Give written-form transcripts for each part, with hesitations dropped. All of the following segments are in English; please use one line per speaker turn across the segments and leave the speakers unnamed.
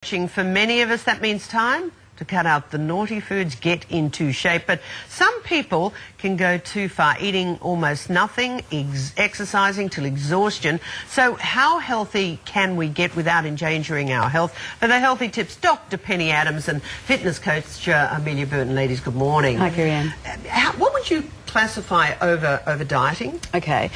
For many of us, that means time to cut out the naughty foods, get into shape. But some people can go too far, eating almost nothing, exercising till exhaustion. So how healthy can we get without endangering our health? For the healthy tips, Dr. Penny Adams and fitness coach Amelia Burton. Ladies, good morning.
Hi, Carrie-Anne.
What would you classify over dieting?
Okay.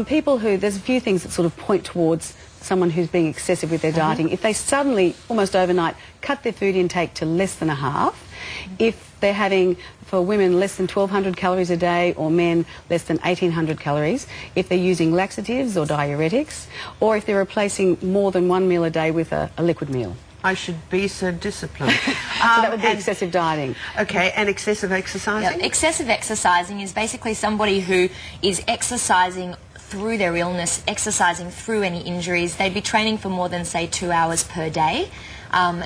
People who, there's a few things that sort of point towards someone who's being excessive with their dieting. If they suddenly, almost overnight, cut their food intake to less than a half, if they're having, for women, less than 1,200 calories a day, or men, less than 1,800 calories, if they're using laxatives or diuretics, or if they're replacing more than one meal a day with a liquid meal.
I should be so disciplined.
So that would be excessive dieting.
Okay, and excessive exercising?
Yeah, excessive exercising is basically somebody who is exercising through their illness, exercising through any injuries. They'd be training for more than, say, 2 hours per day.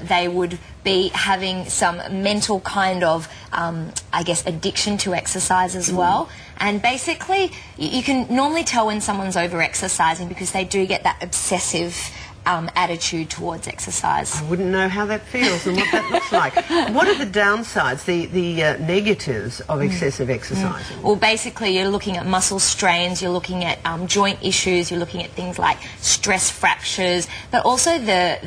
They would be having some mental kind of, I guess, addiction to exercise as well. And basically, you can normally tell when someone's over-exercising because they do get that obsessive attitude towards exercise.
I wouldn't know how that feels and what that looks like. What are the downsides, the negatives of excessive exercising?
Well, basically, you're looking at muscle strains, you're looking at joint issues, you're looking at things like stress fractures, but also the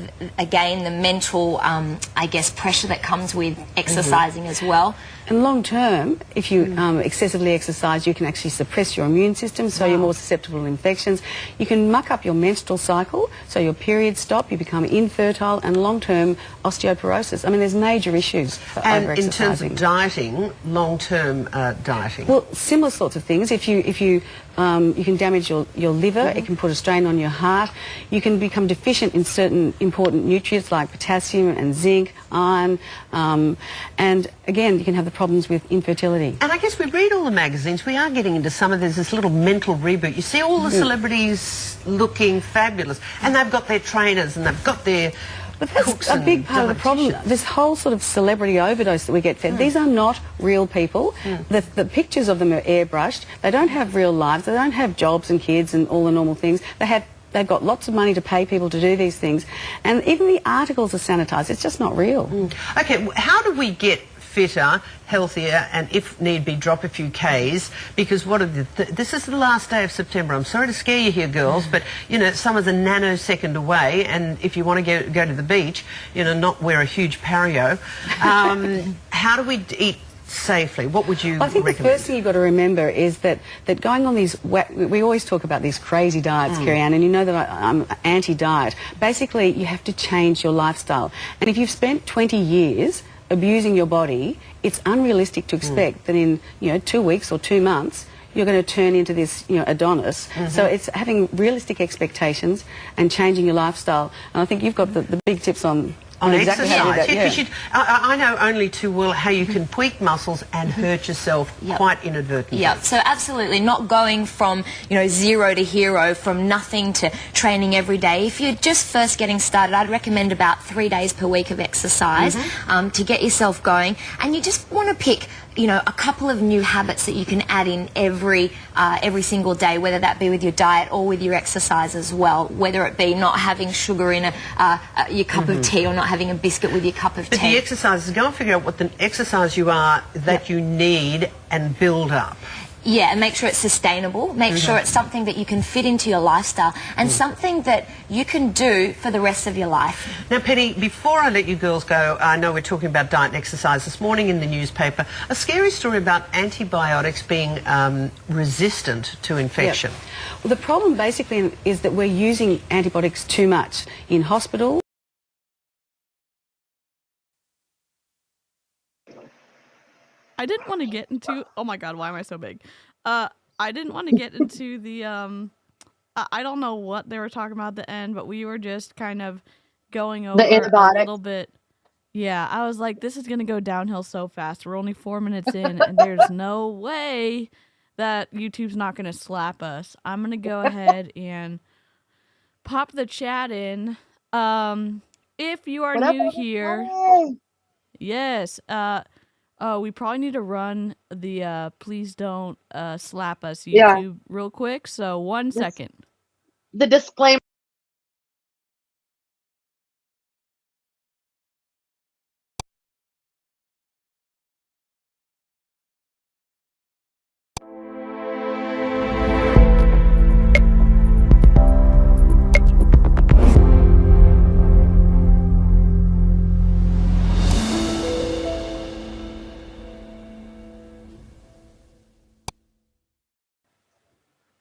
mental, I guess, pressure that comes with exercising as well.
And long term, if you excessively exercise, you can actually suppress your immune system, so you're more susceptible to infections. You can muck up your menstrual cycle, so your periods stop, you become infertile, and long-term osteoporosis. I mean, there's major issues for over-exercising.
In terms of dieting, long-term dieting?
Well, similar sorts of things. If you can damage your liver, it can put a strain on your heart. You can become deficient in certain important nutrients like potassium and zinc, iron, and again, you can have the problems with infertility.
And I guess we read all the magazines. We are getting into some of this little mental reboot. You see all the celebrities looking fabulous, and they've got their trainers and they've got their
But that's a big part of the problem. This whole sort of celebrity overdose that we get fed, these are not real people. The pictures of them are airbrushed. They don't have real lives. They don't have jobs and kids and all the normal things. They've got lots of money to pay people to do these things. And even the articles are sanitised. It's just not real.
Okay, how do we get fitter, healthier, and if need be, drop a few Ks? Because this is the last day of September. I'm sorry to scare you here, girls, but, you know, summer's a nanosecond away, and if you want to go to the beach, you know, not wear a huge pareo. How do we eat safely? What would you recommend?
I think the first thing you've got to remember is that going on these, we always talk about these crazy diets, Carrie-Anne, and you know that I'm anti-diet. Basically, you have to change your lifestyle. And if you've spent 20 years abusing your body, it's unrealistic to expect that in 2 weeks or 2 months you're going to turn into this Adonis. So it's having realistic expectations and changing your lifestyle. And I think you've got the big tips on exactly
exercise.
how to do that.
I know only too well how you can tweak muscles and hurt yourself quite inadvertently.
Yeah, so absolutely not going from zero to hero, from nothing to training every day. If you're just first getting started, I'd recommend about 3 days per week of exercise to get yourself going. And you just want to pick a couple of new habits that you can add in every single day, whether that be with your diet or with your exercise as well, whether it be not having sugar in your cup of tea or not having a biscuit with your cup of tea.
But the exercises, go and figure out what the exercise that you need and build up.
Yeah, and make sure it's sustainable. Make sure it's something that you can fit into your lifestyle and something that you can do for the rest of your life.
Now, Penny, before I let you girls go, I know we're talking about diet and exercise this morning in the newspaper. A scary story about antibiotics being resistant to infection.
Well, the problem basically is that we're using antibiotics too much in hospital.
I didn't want to get into, oh my God, why am I so big? I didn't want to get into the, I don't know what they were talking about at the end, but we were just kind of going over a little bit. Yeah, I was like, this is going to go downhill so fast. We're only 4 minutes in, and there's no way that YouTube's not going to slap us. I'm going to go ahead and pop the chat in. If you are new here, yes, we probably need to run the please don't slap us YouTube real quick. So 1 second.
The disclaimer.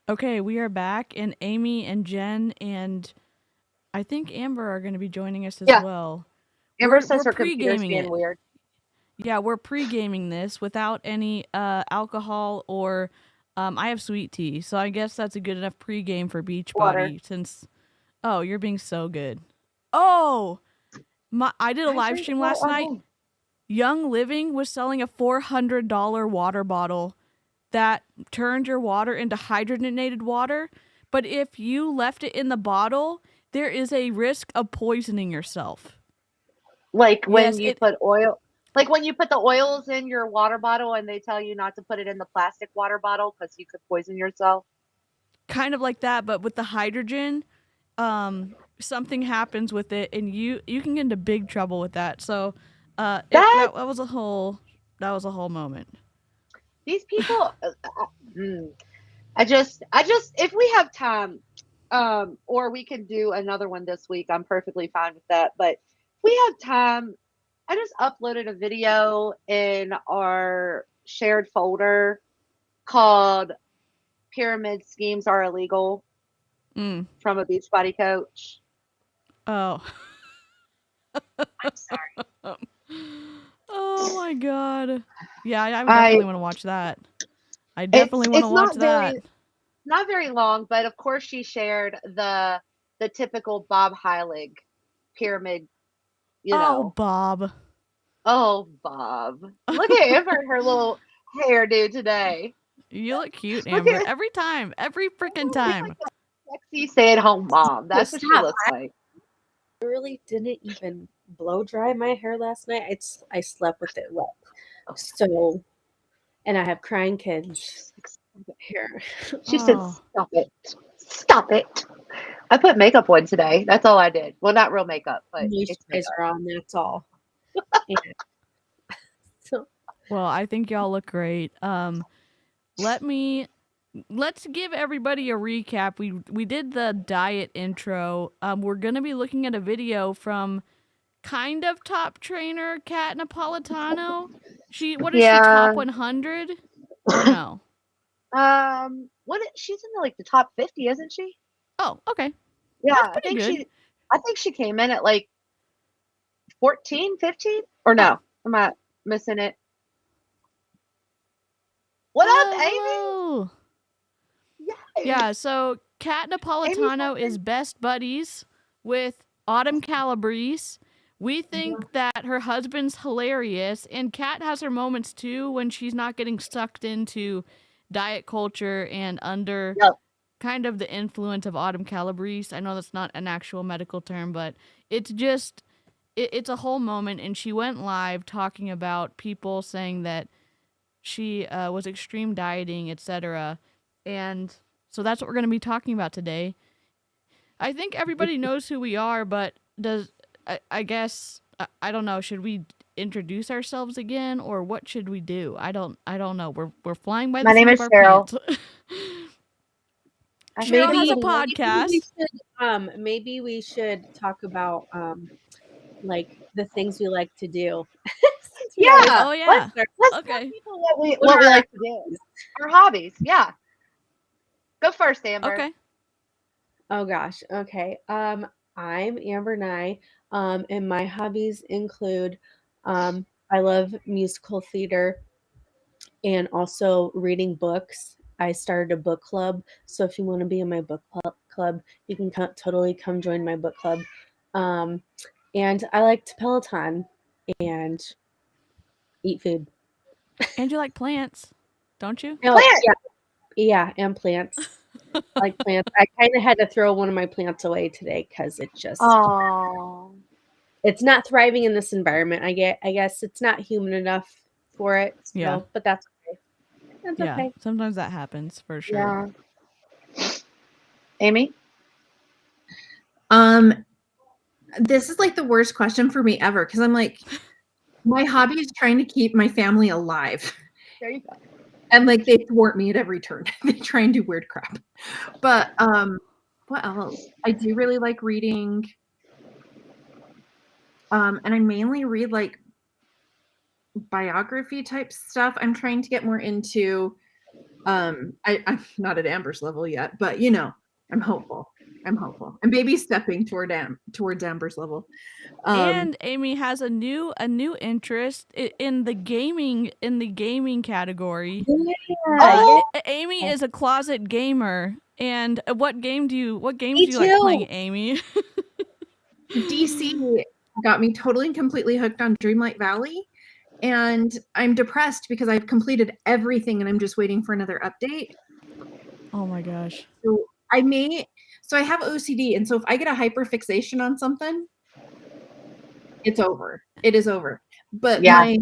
Okay, we are back, and Amy and Jen and I think Amber are going to be joining us as
Yeah.
well.
Amber
We're
says her computer's
pre-gaming
being
it.
weird.
Yeah, we're pre-gaming this without any alcohol or I have sweet tea, so I guess that's a good enough pre-game for
Water.
Beachbody since oh, you're being so good. Oh, I did a live stream last night. Young Living was selling a $400 water bottle that turned your water into hydrogenated water, but if you left it in the bottle, there is a risk of poisoning yourself.
Like when
Yes,
you put oil, like when you put the oils in your water bottle and they tell you not to put it in the plastic water bottle because you could poison yourself.
kind of like that, but with the hydrogen, something happens with it, and you can get into big trouble with that. So, that was a whole moment.
These people, I just, if we have time, or we can do another one this week, I'm perfectly fine with that. But if we have time, I just uploaded a video in our shared folder called Pyramid Schemes Are Illegal from a Beachbody coach.
Oh.
I'm sorry.
Oh my god. Yeah, I definitely want to watch that. I definitely want to watch that.
Not very long, but of course she shared the typical Bob Heilig pyramid,
Oh, Bob.
Oh, Bob. Look at Amber and her little hairdo today.
You look cute,
Look
Amber.
at
Every time. Every freaking time.
like a sexy stay-at-home mom. That's what she looks like.
I really didn't even blow dry my hair last night. I slept with it wet. So, and I have crying kids here.
She said, "Stop it. Stop it." I put makeup on today. That's all I did. Well, not real makeup, but it's makeup.
Moisturizer on, that's all. So,
well, I think y'all look great. Let's give everybody a recap. We did the diet intro. We're gonna be looking at a video from kind of top trainer Kat Napolitano. She top 100 or no?
She's in like the top 50, isn't she?
Oh, okay.
Yeah,
I think
she came in at like 14, 15, or no? Am I missing it? What up, Amy?
Yes. Yeah, so Kat Napolitano is best buddies with Autumn Calabrese. We think that her husband's hilarious, and Kat has her moments too when she's not getting sucked into diet culture and under kind of the influence of Autumn Calabrese. I know that's not an actual medical term, but it's just it's a whole moment, and she went live talking about people saying that she was extreme dieting, etc. And so that's what we're going to be talking about today. I think everybody knows who we are, but I guess I don't know. Should we introduce ourselves again, or what should we do? I don't know. We're flying by the seat of our pants. Cheryl has a podcast.
Maybe we should talk about like the things we like to do.
Yeah.
Yeah.
Let's tell people what we like to do. Our hobbies. Yeah. Go first, Amber.
Okay.
Oh gosh. Okay. I'm Amber Nye. And my hobbies include I love musical theater and also reading books. I started a book club, so if you want to be in my book club, you can totally come join my book club. And I like to Peloton and eat food.
And you like plants, don't you?
Plants.
Yeah, and plants. Like plants. I kind of had to throw one of my plants away today because it just it's not thriving in this environment. I guess it's not human enough for it. So,
yeah,
but that's okay. That's okay.
Sometimes that happens for sure.
Yeah. Amy?
This is like the worst question for me ever because I'm like, my hobby is trying to keep my family alive.
There you go.
And like they thwart me at every turn. They try and do weird crap. But what else? I do really like reading. And I mainly read like biography type stuff. I'm trying to get more into I'm not at Amber's level yet, but you know, I'm hopeful. I'm baby stepping towards Amber's level.
And Amy has a new interest in the gaming category.
Yeah.
Amy is a closet gamer. And what games do you
Me
like
too.
playing, Amy?
DC got me totally and completely hooked on Dreamlight Valley, and I'm depressed because I've completed everything and I'm just waiting for another update.
Oh my gosh.
So I have OCD, and so if I get a hyperfixation on something, it's over. It is over. But
Yeah.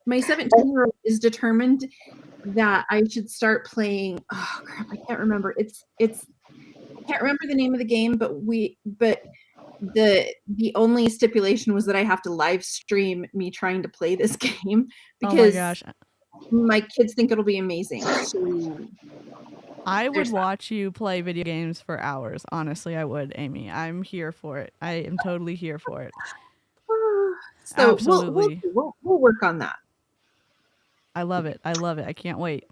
my 17-year-old is determined that I should start playing. Oh crap, I can't remember. I can't remember the name of the game, but the only stipulation was that I have to live stream me trying to play this game
Oh my
because
gosh.
my kids think it'll be amazing. So
I would
there's that.
watch you play video games for hours. Honestly, I would, Amy. I'm here for it. I am totally here for it.
So
Absolutely.
we'll work on that.
I love it. I love it. I can't wait.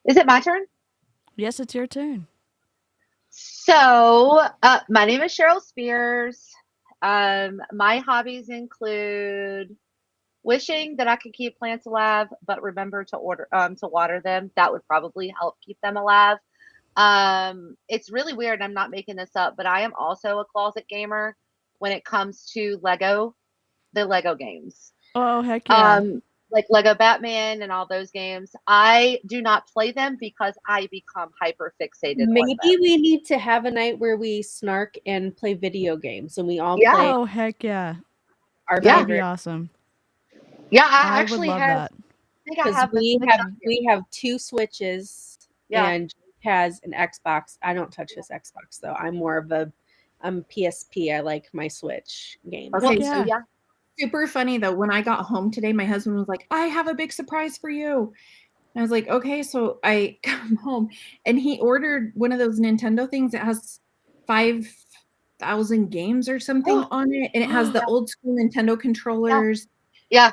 Is it my turn?
Yes, it's your turn.
So, my name is Cheryl Spears. My hobbies include wishing that I could keep plants alive, but remember to water them. That would probably help keep them alive. It's really weird. I'm not making this up, but I am also a closet gamer when it comes to the Lego games.
Oh, heck yeah.
Like Lego Batman and all those games. I do not play them because I become hyper fixated on
Maybe
them.
we need to have a night where we snark and play video games, and we all
Yeah.
play
Oh, heck yeah.
our
That'd be
favorite.
awesome.
Yeah,
I would
actually
love
have.
that.
I think I
Because
have
we
the
have 2 Switches,
Yeah.
and Jake has an Xbox. I don't touch his Xbox though. I'm more of a PSP. I like my Switch games.
Okay,
yeah.
so yeah.
Super funny though. When I got home today, my husband was like, "I have a big surprise for you." And I was like, "Okay." So I come home, and he ordered one of those Nintendo things that has 5,000 games or something on it, and it has the old school Nintendo controllers.
Yeah.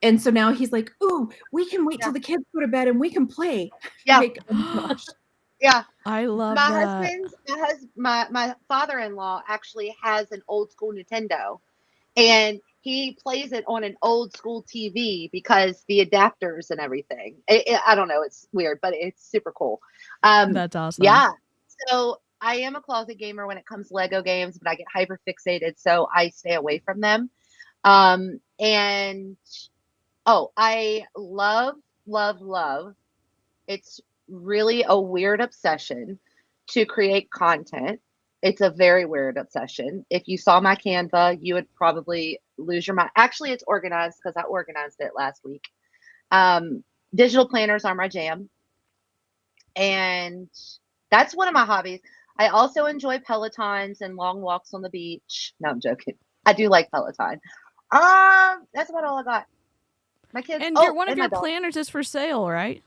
And so now he's like, "Ooh, we can wait till the kids go to bed and we can play."
Yeah.
Like, oh my gosh.
Yeah.
I love
My
that.
my father-in-law actually has an old school Nintendo, and he plays it on an old school TV because the adapters and everything. I don't know, it's weird, but it's super cool.
That's awesome.
Yeah. So I am a closet gamer when it comes to Lego games, but I get hyper fixated, so I stay away from them. And I love. It's really a weird obsession to create content. It's a very weird obsession. If you saw my Canva, you would probably lose your mind. Actually, it's organized because I organized it last week. Digital planners are my jam. And that's one of my hobbies. I also enjoy Pelotons and long walks on the beach. No, I'm joking. I do like Peloton. That's about all I got. My kids.
And one of
and my
your
dog.
planners is for sale, right?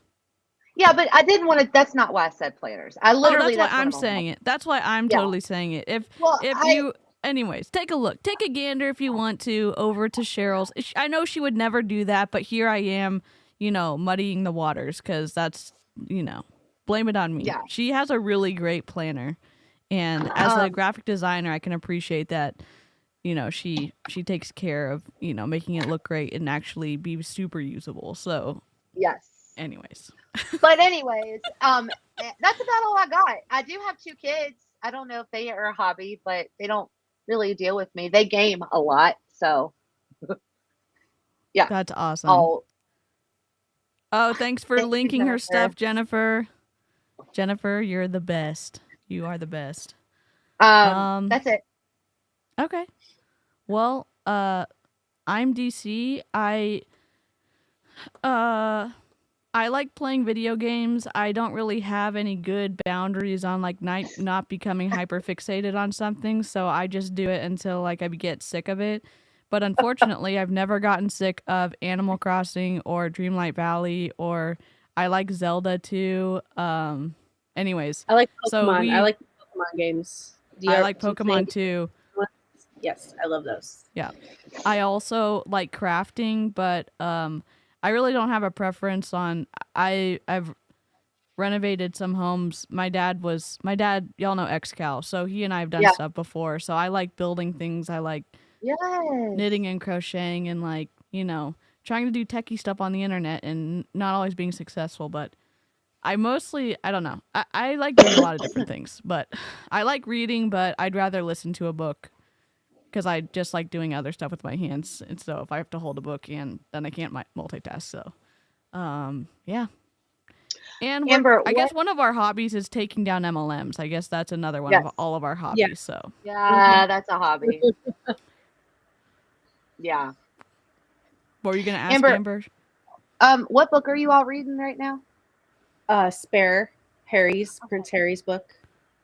Yeah, but I didn't want to. That's not why I said planners. I literally.
That's why
one
I'm
of them.
saying it. That's why I'm
Yeah.
totally saying it. Anyways, take a look. Take a gander if you want to over to Cheryl's. I know she would never do that, but here I am, muddying the waters because that's, blame it on me.
Yeah.
She has a really great planner. And as a graphic designer, I can appreciate that, she takes care of, making it look great and actually be super usable. So,
Yes.
anyways.
But anyways, that's about all I got. I do have 2 kids. I don't know if they are a hobby, but they don't really deal with me. They game a lot, so yeah.
That's awesome.
Oh,
thanks for
thank you,
linking her stuff,
Jennifer.
Jennifer, you're the best. You are the best.
That's it.
Okay. Well, I'm DC. I like playing video games. I don't really have any good boundaries on like not becoming hyper fixated on something, so I just do it until like I get sick of it. But unfortunately, I've never gotten sick of Animal Crossing or Dreamlight Valley, or I like Zelda too. Anyways,
I like Pokemon.
so
I like Pokemon games.
I like Pokemon too.
Yes, I love those.
Yeah. I also like crafting, but I really don't have a preference on. I've renovated some homes. My dad, y'all know XCal, so he and I have done
Yeah.
stuff before. So I like building things. I like
Yes.
knitting and crocheting and like, trying to do techie stuff on the internet and not always being successful, but I don't know. I like doing a lot of different things, but I like reading, but I'd rather listen to a book because I just like doing other stuff with my hands. And so if I have to hold a book and then I can't multitask. So, yeah. And
Amber,
I guess one of our hobbies is taking down MLMs. I guess that's another one
Yes.
of all of our hobbies. So,
Yeah, that's a hobby. Yeah.
what were you going to ask,
Amber,
Amber?
what book are you all reading right now?
Spare, Prince Harry's book.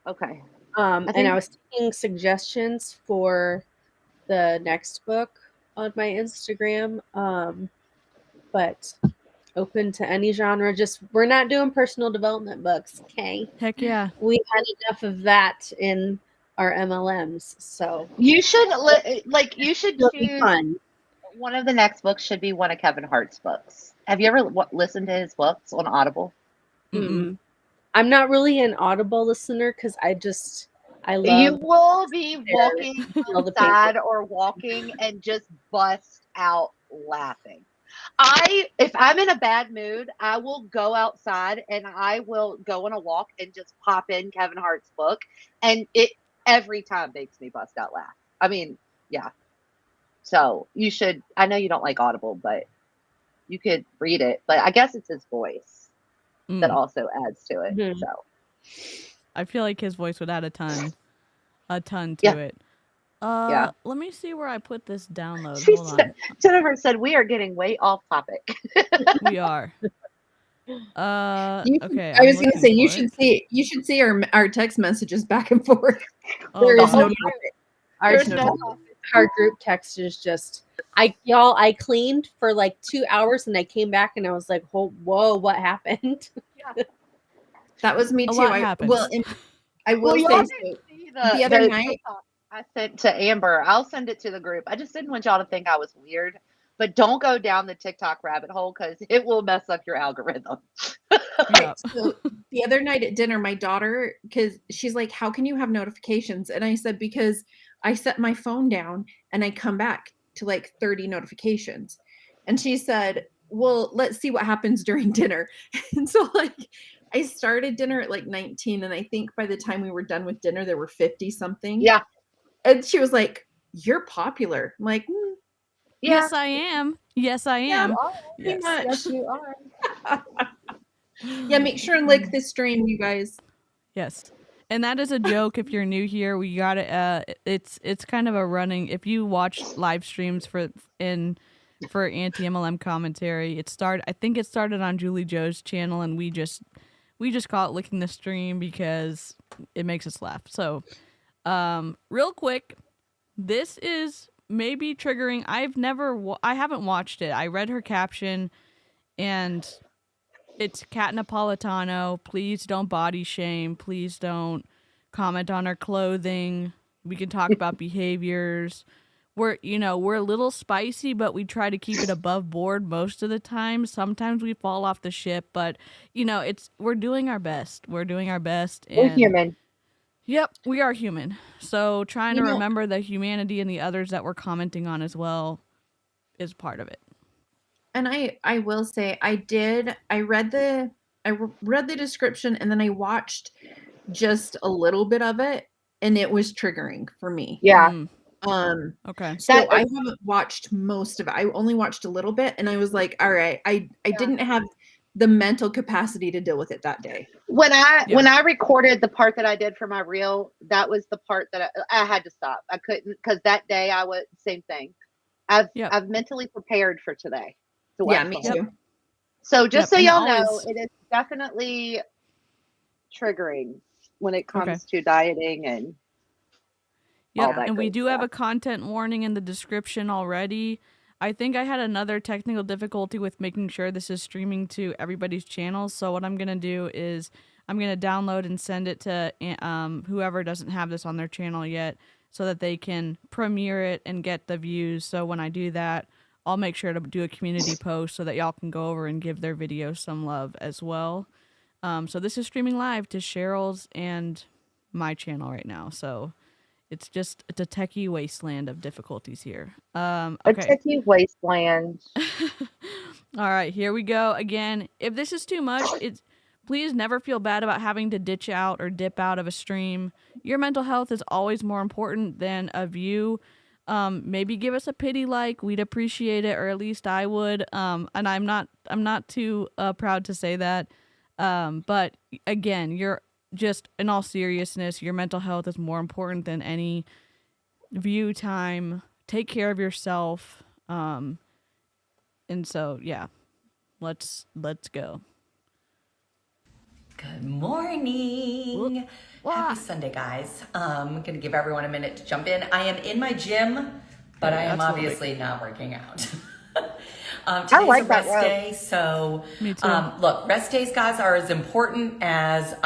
Okay.
And I was taking suggestions for the next book on my Instagram. But open to any genre. Just we're not doing personal development books, okay?
Heck yeah.
We had enough of that in our MLMs, so
You should you should
it'll be
choose
fun.
one of the next books should be one of Kevin Hart's books. Have you ever listened to his books on Audible?
Mm-mm. I'm not really an Audible listener because I
You
love
will be walking
all the
outside or walking and just bust out laughing. If I'm in a bad mood, I will go outside and I will go on a walk and just pop in Kevin Hart's book, and it every time makes me bust out laugh. I mean, yeah. So you should. I know you don't like Audible, but you could read it. But I guess it's his voice that also adds to it.
Mhm.
So
I feel like his voice would add a ton to
Yeah.
it.
Yeah.
Let me see where I put this download.
she
Hold
said,
on.
Jennifer said we are getting way off topic.
We are. Okay.
I was going to say
you
you should see our text messages back and forth.
Oh,
There's
God.
no our
There's no
our group text is just I cleaned for like 2 hours and I came back and I was like, whoa, what happened?
That was me
A
too.
lot happens.
I will
y'all
say
didn't
so.
see
The other night,
TikTok I sent to Amber. I'll send it to the group. I just didn't want y'all to think I was weird, but don't go down the TikTok rabbit hole because it will mess up your algorithm.
Yeah.
so the other night at dinner, my daughter, because she's like, "How can you have notifications?" And I said, "Because I set my phone down and I come back to like 30 notifications." And she said, "Well, let's see what happens during dinner." And so like I started dinner at like 19, and I think by the time we were done with dinner, there were 50 something.
Yeah.
And she was like, "You're popular." I'm like,
Yeah.
Yes, I am. Yes, I am.
pretty much.
Yes, you are.
Yeah, make sure and like this stream, you guys.
Yes. And that is a joke if you're new here. We got it. It's kind of a running. If you watch live streams for anti-MLM commentary, I think it started on Julie Joe's channel, and we just call it licking the stream because it makes us laugh. So, real quick, this is maybe triggering. I haven't watched it. I read her caption, and it's Kat Napolitano. Please don't body shame. Please don't comment on her clothing. We can talk about behaviors. We're a little spicy, but we try to keep it above board most of the time. Sometimes we fall off the ship, but we're doing our best. We're doing our best. And,
We're human.
Yep, we are human. So trying to remember the humanity and the others that we're commenting on as well is part of it.
And I will say I read the description, and then I watched just a little bit of it, and it was triggering for me.
Yeah.
Okay.
So I haven't watched most of it. I only watched a little bit, and I was like, all right, I didn't have the mental capacity to deal with it that day.
When I recorded the part that I did for my reel, that was the part that I had to stop. I couldn't, because that day I was same thing. I've mentally prepared for today.
Yeah, me too.
So just so
and
y'all know, it is definitely triggering when it comes to dieting and all that.
And we do
stuff.
have a content warning in the description already. I think I had another technical difficulty with making sure this is streaming to everybody's channels. So what I'm going to do is I'm going to download and send it to whoever doesn't have this on their channel yet so that they can premiere it and get the views. So when I do that, I'll make sure to do a community post so that y'all can go over and give their videos some love as well. So this is streaming live to Cheryl's and my channel right now. So it's a techie wasteland of difficulties here.
A
Okay.
techie wasteland.
All right, here we go again. If this is too much, please never feel bad about having to ditch out or dip out of a stream. Your mental health is always more important than a view. Maybe give us a pity like, we'd appreciate it, or at least I would. And I'm not too proud to say that. But again, you're just, in all seriousness, your mental health is more important than any view time. Take care of yourself. And so, yeah, let's go.
Good morning. Happy Sunday, guys. I'm going to give everyone a minute to jump in. I am in my gym, but I am obviously not working out. Today's
like
a
that
rest day, so
Me too.
look, rest days, guys, are as important as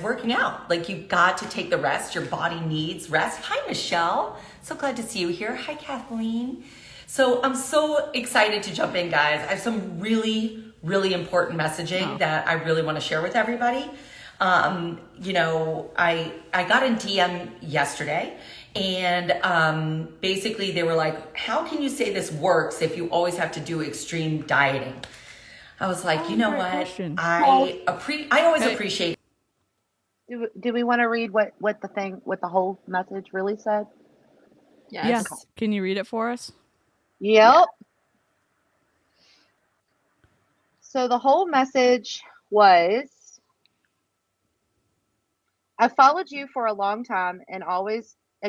working out. Like, you've got to take the rest. Your body needs rest. Hi, Michelle. So glad to see you here. Hi, Kathleen. So I'm so excited to jump in, guys. I have some really, really important messaging that I really want to share with everybody. You know, I got a DM yesterday, and basically they were like, how can you say this works if you always have to do extreme dieting? I was like, you know what?
Question.
I always appreciate.
Do we want to read what the whole message really said?
Yes.
Yeah. Can you read it for us?
Yep. So the whole message was, I followed you for a long time and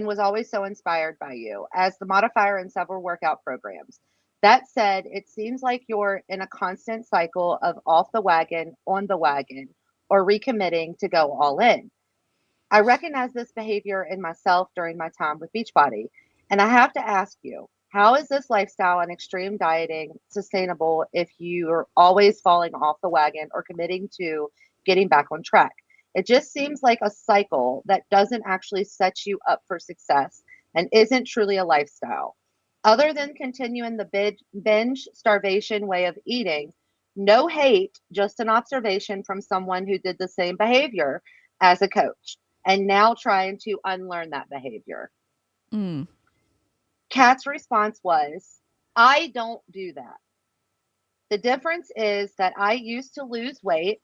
was always so inspired by you as the modifier in several workout programs. That said, it seems like you're in a constant cycle of off the wagon, on the wagon, or recommitting to go all in. I recognize this behavior in myself during my time with Beachbody, and I have to ask you, how is this lifestyle and extreme dieting sustainable if you're always falling off the wagon or committing to getting back on track? It just seems like a cycle that doesn't actually set you up for success and isn't truly a lifestyle. Other than continuing the binge starvation way of eating, no hate, just an observation from someone who did the same behavior as a coach and now trying to unlearn that behavior. Kat's response was, I don't do that. The difference is that I used to lose weight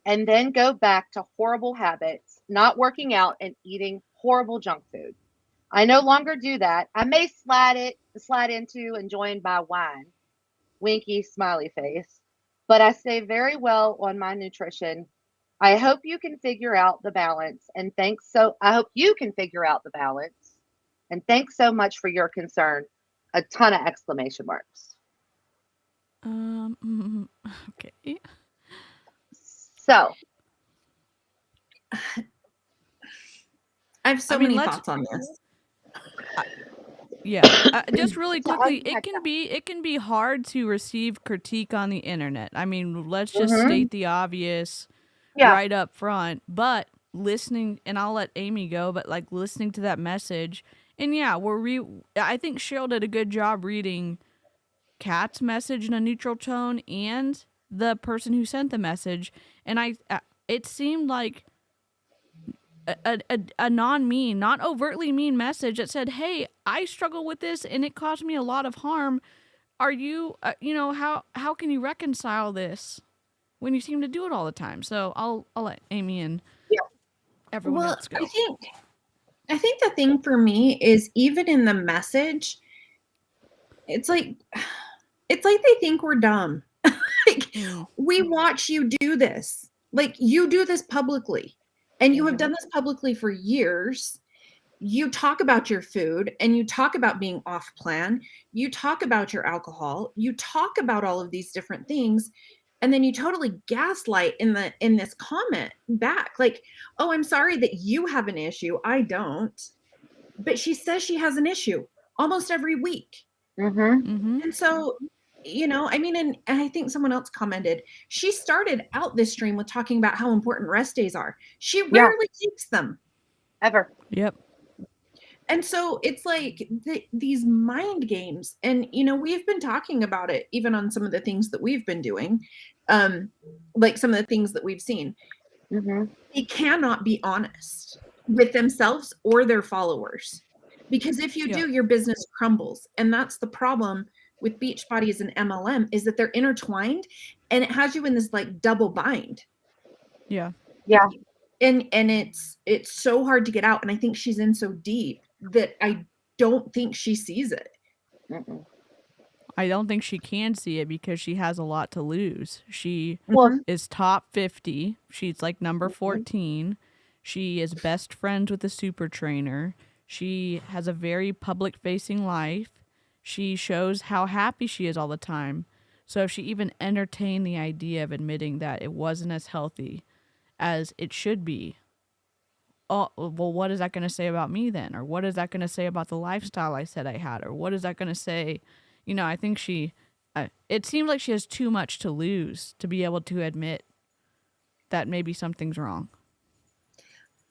and then go back to horrible habits, not working out and eating horrible junk food. I no longer do that. I may slide into enjoying my wine, winky smiley face, but I stay very well on my nutrition. I hope you can figure out the balance, and I hope you can figure out the balance. And thanks so much for your concern. A ton of exclamation marks.
Okay.
So,
I have so many thoughts on this.
Yeah, just really quickly, it can be hard to receive critique on the internet. I mean, let's just state the obvious right up front. But listening, and I'll let Amy go, but like listening to that message, and yeah, I think Cheryl did a good job reading Kat's message in a neutral tone and the person who sent the message, and it seemed like a non-mean, not overtly mean message that said, hey, I struggle with this and it caused me a lot of harm. Are you, how can you reconcile this when you seem to do it all the time? So I'll let Amy and everyone else go.
I think the thing for me is, even in the message, it's like they think we're dumb. We watch you do this. Like, you do this publicly, and you have done this publicly for years. You talk about your food, and you talk about being off plan. You talk about your alcohol. You talk about all of these different things. And then you totally gaslight in this comment back. Like, oh, I'm sorry that you have an issue. I don't. But she says she has an issue almost every week. And so, I mean, and I think someone else commented, she started out this stream with talking about how important rest days are. She rarely takes them.
Ever.
Yep.
And so it's like these mind games, and we've been talking about it even on some of the things that we've been doing, like some of the things that we've seen. They cannot be honest with themselves or their followers, because if you do, your business crumbles. And that's the problem with Beachbody as an MLM, is that they're intertwined, and it has you in this like double bind.
Yeah.
And it's so hard to get out. And I think she's in so deep that I don't think she sees it.
I don't think she can see it because she has a lot to lose. She
Well,
is top 50. She's like number 14. She is best friends with the super trainer. She has a very public facing life. She shows how happy she is all the time. So if she even entertained the idea of admitting that it wasn't as healthy as it should be, oh, well, what is that going to say about me then? Or what is that going to say about the lifestyle I said I had? Or what is that going to say? I think it seems like she has too much to lose to be able to admit that maybe something's wrong.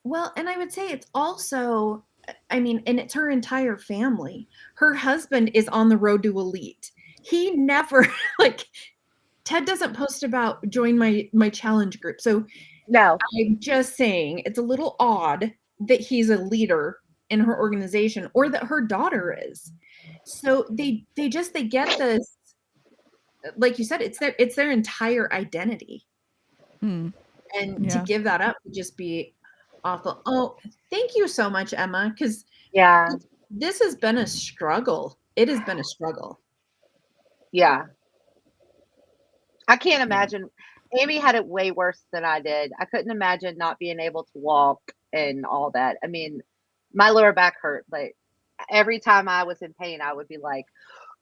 Well, and I would say it's also, and it's her entire family. Her husband is on the road to elite. He never, like, Ted doesn't post about join my challenge group. So
no.
I'm just saying it's a little odd that he's a leader in her organization, or that her daughter is. So they get this, like you said, it's their entire identity. And to give that up would just be awful. Oh, thank you so much, Emma, because this has been a struggle. It has been a struggle.
Yeah. I can't imagine. Amy had it way worse than I did. I couldn't imagine not being able to walk and all that. I mean, my lower back hurt. Like every time I was in pain, I would be like,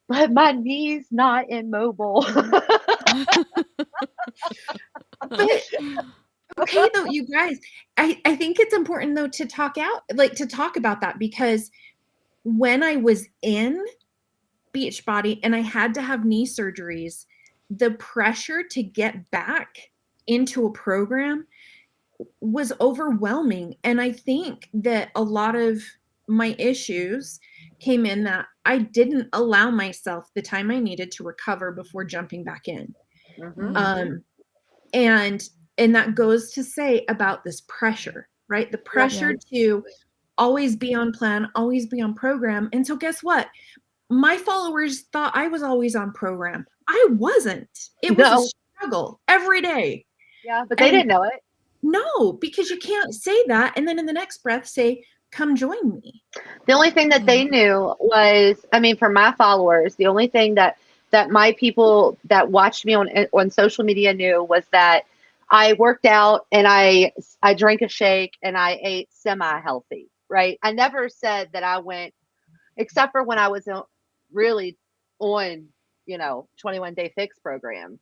but my knee's not immobile.
But okay, though, you guys, I think it's important though to talk about that, because when I was in Beachbody and I had to have knee surgeries, the pressure to get back into a program was overwhelming. And I think that a lot of my issues came in that I didn't allow myself the time I needed to recover before jumping back in. And that goes to say about this pressure, right? The pressure to always be on plan, always be on program. And so guess what? My followers thought I was always on program. I wasn't. It was a struggle every day.
Yeah, but they didn't know it.
No, because you can't say that and then in the next breath say, come join me.
The only thing that they knew was, for my followers, the only thing that my people that watched me on social media knew was that I worked out and I drank a shake and I ate semi-healthy, right? I never said that I went, except for when I was really on, 21 Day Fix program.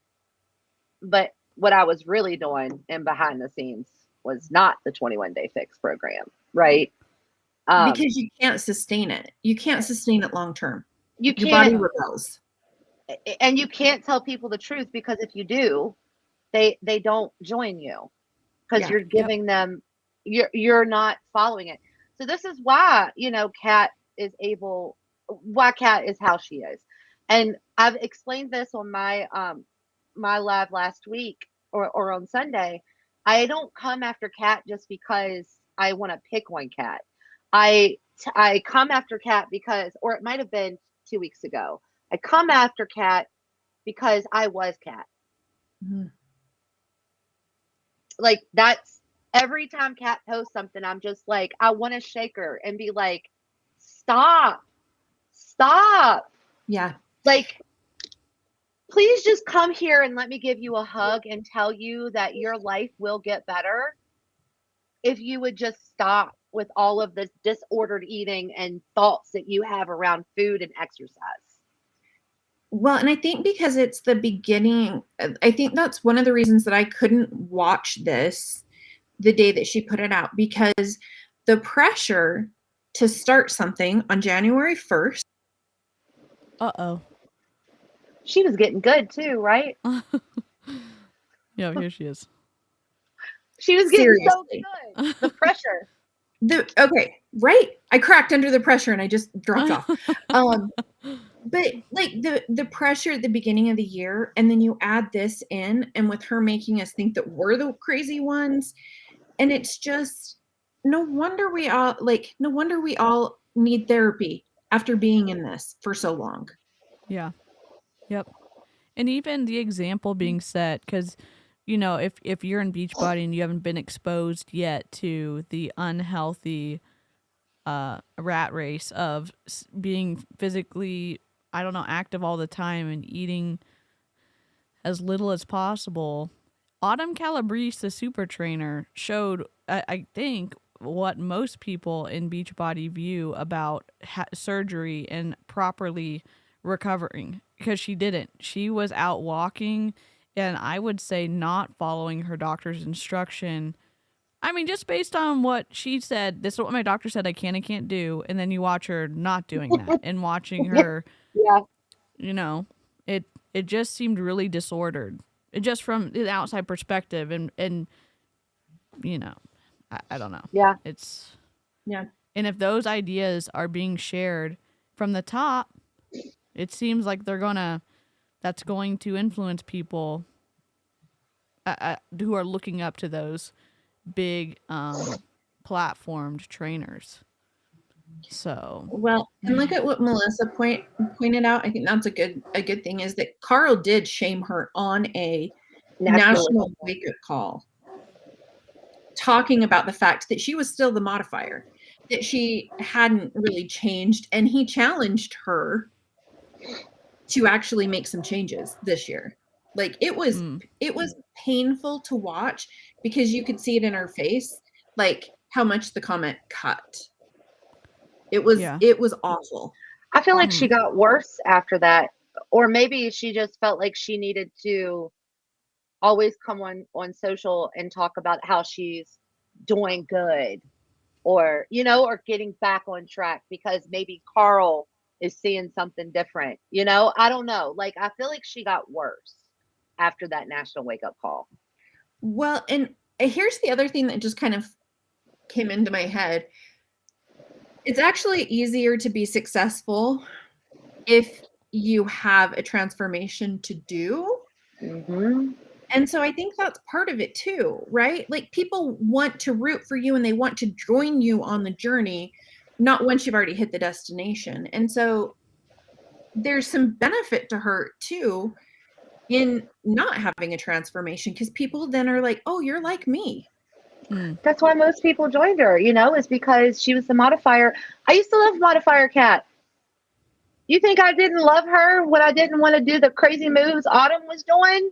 But what I was really doing in behind the scenes was not the 21 Day Fix program, right?
Because you can't sustain it. You can't sustain it long term. Your body rebels.
And you can't tell people the truth, because if you do, they don't join you, because you're giving them, you're not following it. So this is why, Kat is how she is. And I've explained this on my my live last week or on Sunday. I don't come after Kat just because I want to pick one Kat. I come after Kat because, or it might have been 2 weeks ago, I come after Kat because I was Kat. Like, that's every time Kat posts something, I'm just like, I want to shake her and be like, stop.
Yeah.
Like, please just come here and let me give you a hug and tell you that your life will get better if you would just stop with all of this disordered eating and thoughts that you have around food and exercise.
Well, and I think because it's the beginning, I think that's one of the reasons that I couldn't watch this the day that she put it out, because the pressure to start something on January 1st.
Uh-oh.
She was getting good too, right?
Yeah, here she is.
She was getting so good. The pressure.
Okay, right? I cracked under the pressure and I just dropped off. But like the pressure at the beginning of the year, and then you add this in, and with her making us think that we're the crazy ones, and it's just no wonder we all need therapy after being in this for so long.
Yeah. Yep. And even the example being set, because you know, if you're in Beachbody and you haven't been exposed yet to the unhealthy rat race of being physically, I don't know, active all the time and eating as little as possible. Autumn Calabrese, the super trainer, showed, I think, what most people in Beachbody view about surgery and properly recovering, because she didn't. She was out walking, and I would say not following her doctor's instruction. I mean, just based on what she said, this is what my doctor said I can and can't do, and then you watch her not doing that and watching her,
Yeah.
you know, it it just seemed really disordered. It just from the outside perspective, and you know, I don't know.
Yeah.
It's
Yeah.
and if those ideas are being shared from the top, it seems like that's going to influence people who are looking up to those big platformed trainers. So
Well, and look at what Melissa pointed out. I think that's a good thing is that Carl did shame her on a national wake-up call, talking about the fact that she was still the modifier, that she hadn't really changed, and he challenged her to actually make some changes this year. Like it was painful to watch because you could see it in her face, like how much the comment cut. It was awful.
I feel like she got worse after that, or maybe she just felt like she needed to always come on social and talk about how she's doing good, or or getting back on track because maybe Carl is seeing something different. I don't know. Like I feel like she got worse after that national wake up call.
Well, and here's the other thing that just kind of came into my head. It's actually easier to be successful if you have a transformation to do.
Mm-hmm.
And so I think that's part of it too, right? Like people want to root for you and they want to join you on the journey, not once you've already hit the destination. And so there's some benefit to her too in not having a transformation, because people then are like, oh, you're like me.
That's why most people joined her, is because she was the modifier. I used to love Modifier Cat. You think I didn't love her when I didn't want to do the crazy moves Autumn was doing?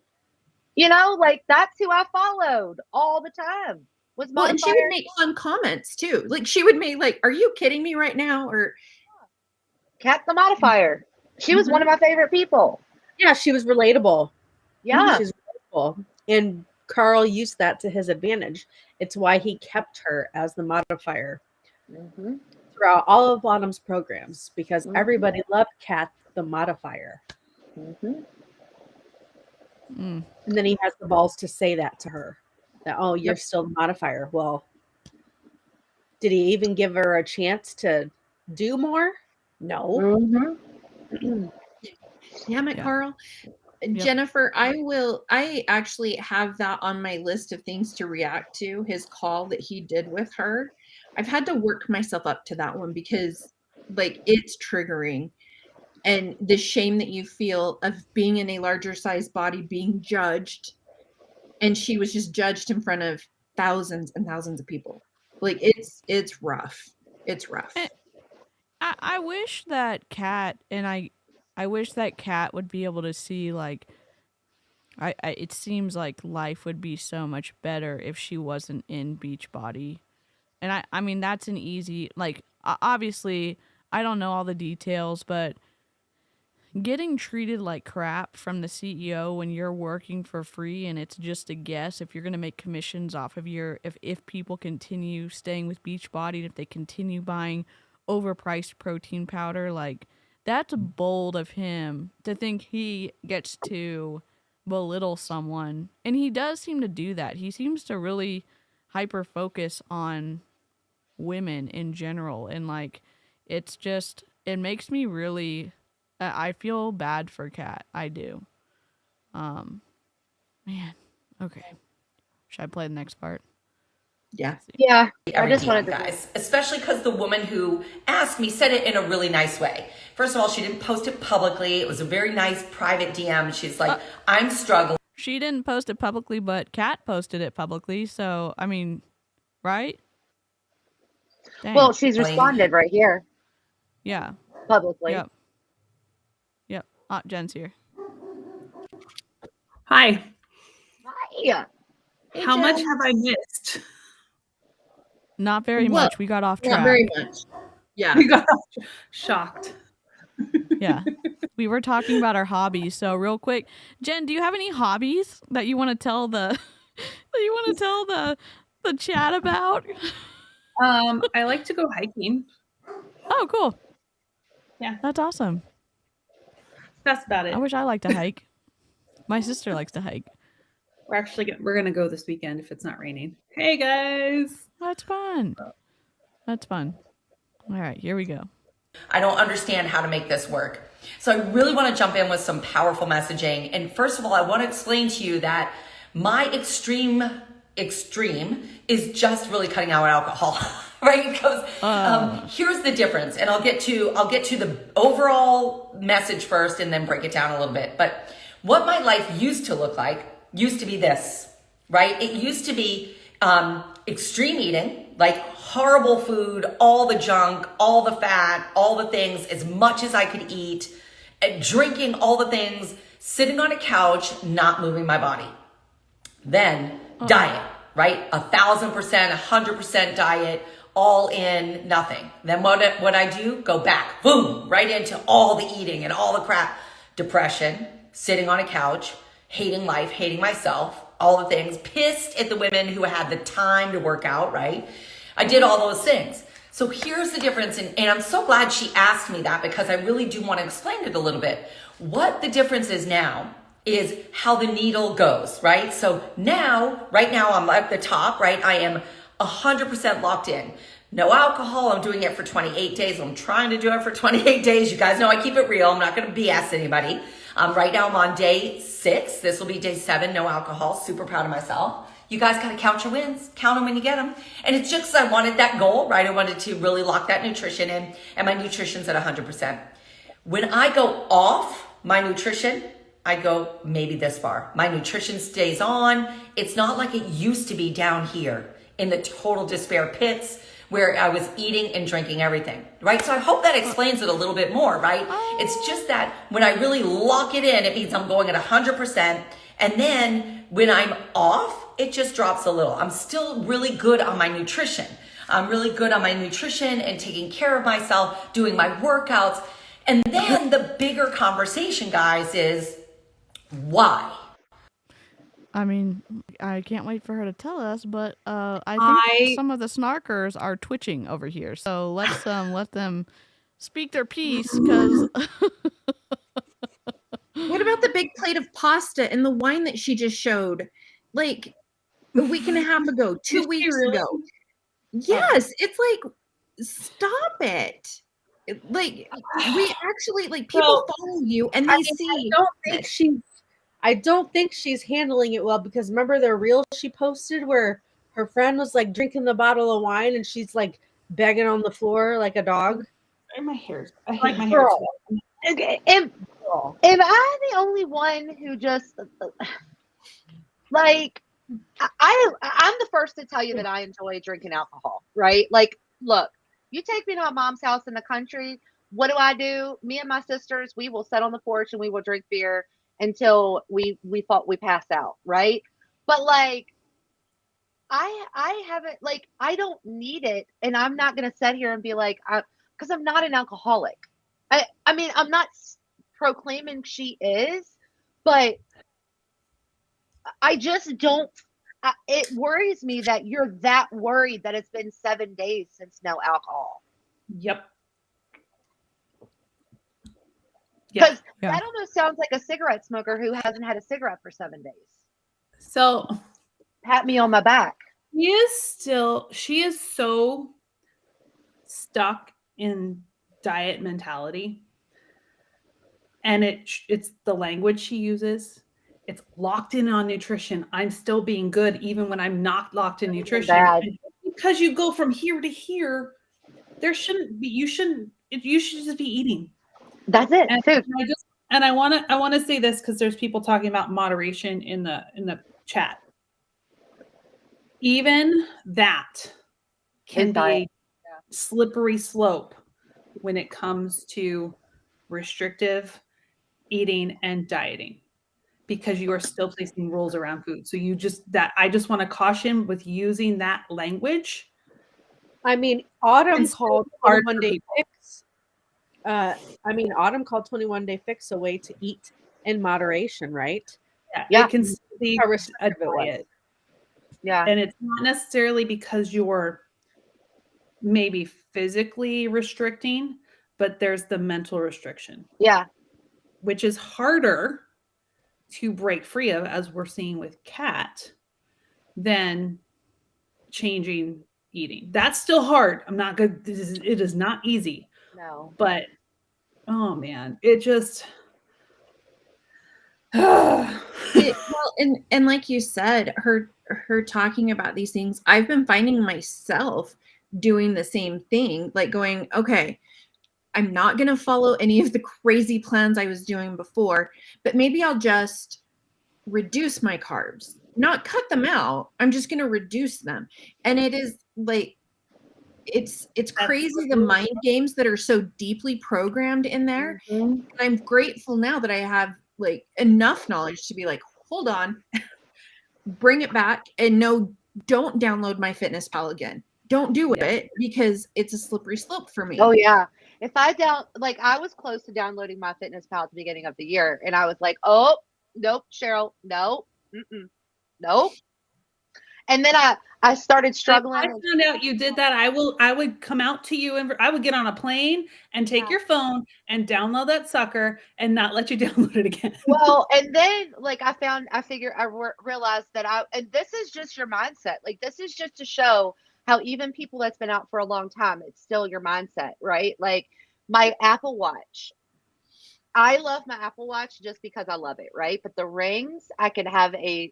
Like that's who I followed all the time. Was
Well, and she would
Modifier.
make fun comments too. Like she would make like, are you kidding me right now? Or
Cat the Modifier. She was one of my favorite people.
Yeah, she was relatable.
Yeah.
She's relatable. And Carl used that to his advantage. It's why he kept her as the modifier throughout all of Autumn's programs, because everybody loved Kat the modifier. And then he has the balls to say that to her, that, oh, you're still the modifier. Well, did he even give her a chance to do more? No.
Damn it, Carl. Jennifer, I actually have that on my list of things to react to, his call that he did with her. I've had to work myself up to that one because like it's triggering, and the shame that you feel of being in a larger size body, being judged, and she was just judged in front of thousands and thousands of people. Like it's rough. It's rough.
I wish that Kat and I wish that Kat would be able to see, like, it seems like life would be so much better if she wasn't in Beachbody. And I mean, that's an easy, like, obviously, I don't know all the details, but getting treated like crap from the CEO when you're working for free and it's just a guess if you're going to make commissions off of if people continue staying with Beachbody and if they continue buying overpriced protein powder, like, that's bold of him to think he gets to belittle someone. And he does seem to do that. He seems to really hyper focus on women in general, and like it's just it makes me really I feel bad for Kat. I do. Man. Okay. Should I play the next part?
Yeah.
Yeah. I
Every
just
DM,
wanted to.
guys, especially because the woman who asked me said it in a really nice way. First of all, she didn't post it publicly. It was a very nice private DM. She's like, I'm struggling.
She didn't post it publicly, but Kat posted it publicly. So, I mean, right? Dang.
Well, she's responded right here
Yeah.
publicly.
Yep. Yep. Jen's here.
Hi.
Hi.
How much have I missed?
Not very
Well,
much. We got off track.
Not very much. Yeah.
You got shocked.
Yeah. We were talking about our hobbies. So real quick, Jen, do you have any hobbies that you want to tell the the chat about?
I like to go hiking.
Oh, cool.
Yeah.
That's awesome.
That's about it.
I wish I liked to hike. My sister likes to hike.
We're gonna go this weekend if it's not raining. Hey guys.
That's fun. That's fun. All right, here we go.
I don't understand how to make this work. So I really want to jump in with some powerful messaging. And first of all, I want to explain to you that my extreme is just really cutting out alcohol, right? Because here's the difference, and I'll get to the overall message first, and then break it down a little bit. But what my life used to look like used to be this, right? It used to be extreme eating, like horrible food, all the junk, all the fat, all the things, as much as I could eat, and drinking all the things, sitting on a couch, not moving my body. Then diet, right? 1,000%, 100% diet, all in, nothing. Then what I do? Go back, boom, right into all the eating and all the crap. Depression, sitting on a couch, hating life, hating myself, all the things, pissed at the women who had the time to work out, right? I did all those things. So here's the difference, and I'm so glad she asked me that, because I really do want to explain it a little bit. What the difference is now is how the needle goes, right? So right now I'm at the top, right? I am 100% locked in. No alcohol. I'm doing it for 28 days. I'm trying to do it for 28 days. You guys know I keep it real. I'm not going to BS anybody. Right now I'm on day 6. This will be day 7. No alcohol. Super proud of myself. You guys got to count your wins. Count them when you get them. And it's just because I wanted that goal, right? I wanted to really lock that nutrition in, and my nutrition's at 100%. When I go off my nutrition, I go maybe this far. My nutrition stays on. It's not like it used to be down here in the total despair pits where I was eating and drinking everything, right? So I hope that explains it a little bit more, right? It's just that when I really lock it in, it means I'm going at 100%. And then when I'm off, it just drops a little. I'm still really good on my nutrition. I'm really good on my nutrition and taking care of myself, doing my workouts. And then the bigger conversation, guys, is why?
I mean, I can't wait for her to tell us, but I think some of the snarkers are twitching over here. So let's let them speak their piece, because
What about the big plate of pasta and the wine that she just showed? Like a week and a half ago, 2 weeks ago. Yes, it's like, stop it. Like, we actually, like, people follow you and they see.
I don't think she's handling it well, because remember the reel she posted where her friend was like drinking the bottle of wine and she's like begging on the floor like a dog?
My hair. I hate
Like,
my hair.
girl.
Okay, am I the only one who just like I'm the first to tell you that I enjoy drinking alcohol, right? Like, look, you take me to my mom's house in the country. What do? Me and my sisters, we will sit on the porch and we will drink beer until we thought we pass out, right? But like, I haven't, like, I don't need it, and I'm not gonna sit here and be like, because I'm not an alcoholic. I mean, I'm not proclaiming she is, but I just don't. It worries me that you're that worried that it's been 7 days since no alcohol.
Yep.
Because that almost sounds like a cigarette smoker who hasn't had a cigarette for 7 days.
So
Pat me on my back.
she is so stuck in diet mentality, and it's the language she uses. It's locked in on nutrition. I'm still being good even when I'm not locked in nutrition.
bad.
And because you go from here to here, there shouldn't be. You should just be eating.
That's it.
And
Food.
I want to say this because there's people talking about moderation in the chat. Even that can
Is
be a
diet.
slippery slope when it comes to restrictive eating and dieting, because you are still placing rules around food. So I just want to caution with using that language.
I mean, Autumn
It's
called
hard
21
for
Day
people.
Fix. Autumn called 21 Day Fix a way to eat in moderation, right?
Yeah.
It can still be
How
a
restrictive it was.
diet.
Yeah.
And it's not necessarily because you're maybe physically restricting, but there's the mental restriction,
Yeah.
which is harder to break free of, as we're seeing with Kat, than changing eating. That's still hard. I'm not good. It is not easy,
No.
but oh man, it just
Well, and like you said, her talking about these things, I've been finding myself doing the same thing, like going, okay, I'm not going to follow any of the crazy plans I was doing before, but maybe I'll just reduce my carbs, not cut them out. I'm just going to reduce them. And it is like, it's crazy the mind games that are so deeply programmed in there.
Mhm.
And I'm grateful now that I have like enough knowledge to be like, hold on, bring it back, and no, don't download my Fitness Pal again. Don't do it, because it's a slippery slope for me.
Oh yeah. If I was close to downloading my Fitness Pal at the beginning of the year, and I was like, oh nope, Cheryl, no, nope. And then I started
If
struggling.
I found out you did that, I would come out to you and I would get on a plane and take your phone and download that sucker and not let you download it again.
Well, and then like I realized that and this is just your mindset. Like this is just to show how even people that's been out for a long time, it's still your mindset, right? Like my Apple Watch. I love my Apple Watch just because I love it, right? But the rings, I can have I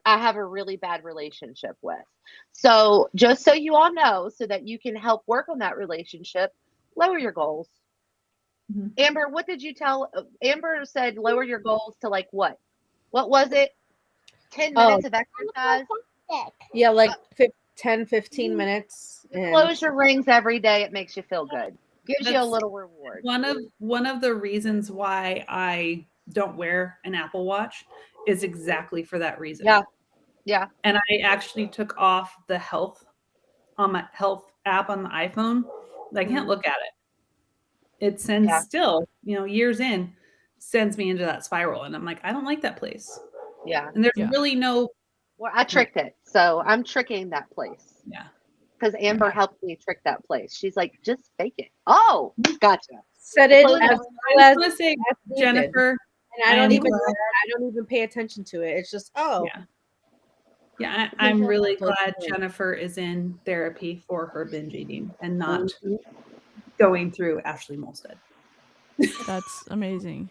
have a really bad relationship with. So just so you all know, so that you can help work on that relationship, lower your goals.
Mhm.
Amber, what did you tell? Amber said lower your goals to like what? What was it? 10 minutes of exercise?
Yeah, like 10, 15 minutes. And
Close your rings every day. It makes you feel good. Gives you a
That's
little reward.
one of the reasons why I don't wear an Apple Watch is exactly for that reason.
Yeah. Yeah.
And I actually took off the health on my health app on the iPhone. I can't look at it. It sends
Yeah.
still, years in, sends me into that spiral. And I'm like, I don't like that place.
Yeah.
And there's
Yeah.
really no.
Well, I tricked it. So I'm tricking that place.
Yeah.
Because Amber helped me trick that place. She's like, just fake it. Oh, gotcha.
set it
Close
as
your-
well
I
as
just want to say,
as needed.
Jennifer.
And I don't
am
even
glad-
pay attention to it. It's just
I'm really glad Jennifer is in therapy for her binge eating and not going through Ashley Molstead.
That's amazing.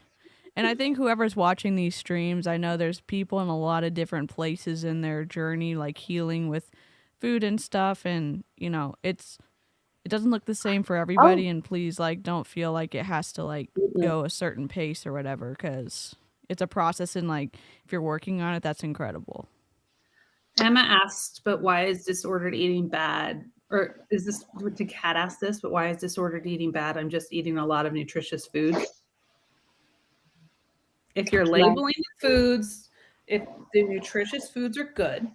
And I think whoever's watching these streams, I know there's people in a lot of different places in their journey, like healing with food and stuff. And, it doesn't look the same for everybody. And please, don't feel like it has to, go a certain pace or whatever, because it's a process. And, if you're working on it, that's incredible.
Emma asked, but why is disordered eating bad? Or did Kat ask this, but why is disordered eating bad? I'm just eating a lot of nutritious food. If you're labeling the foods, if the nutritious foods are good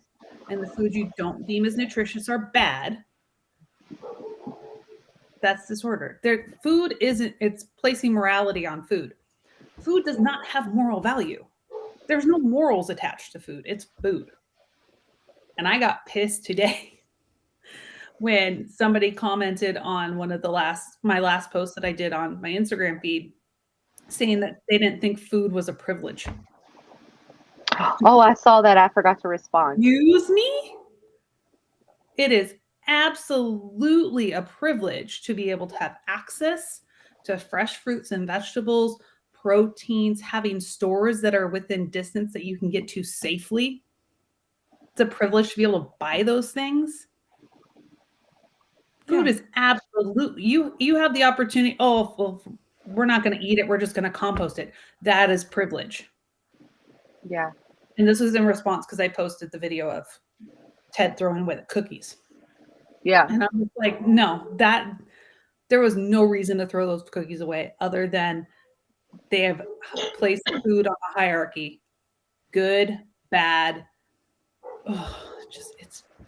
and the foods you don't deem as nutritious are bad, that's disordered. Food isn't, it's placing morality on food. Food does not have moral value. There's no morals attached to food. It's food. And I got pissed today when somebody commented on one of my last posts that I did on my Instagram feed, saying that they didn't think food was a privilege.
Oh, I saw that. I forgot to respond.
Excuse me? It is absolutely a privilege to be able to have access to fresh fruits and vegetables, proteins, having stores that are within distance that you can get to safely. It's a privilege to be able to buy those things. Food
Yeah.
is absolutely, you have the opportunity. Oh, well, we're not going to eat it. We're just going to compost it. That is privilege.
Yeah.
And this was in response because I posted the video of Ted throwing away the cookies.
Yeah.
And I'm just like, no, there was no reason to throw those cookies away other than they have placed food on a hierarchy. Good, bad. Oh,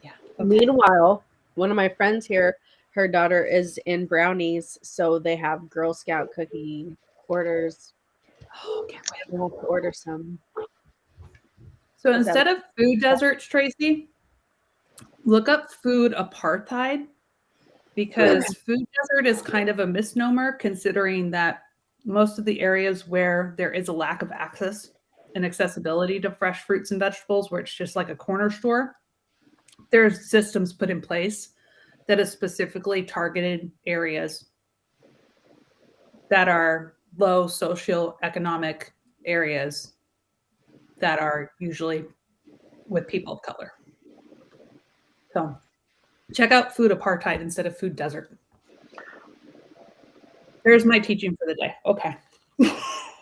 yeah. Okay.
Meanwhile, one of my friends here, her daughter is in brownies, so they have Girl Scout cookie quarters.
Oh, can't wait.
We'll have to order some.
So instead of food deserts, Tracy, look up food apartheid, because food desert is kind of a misnomer considering that most of the areas where there is a lack of access and accessibility to fresh fruits and vegetables, where it's just like a corner store, there's systems put in place that is specifically targeted areas that are low socioeconomic areas that are usually with people of color. So check out food apartheid instead of food desert. There's my teaching for the day. Okay.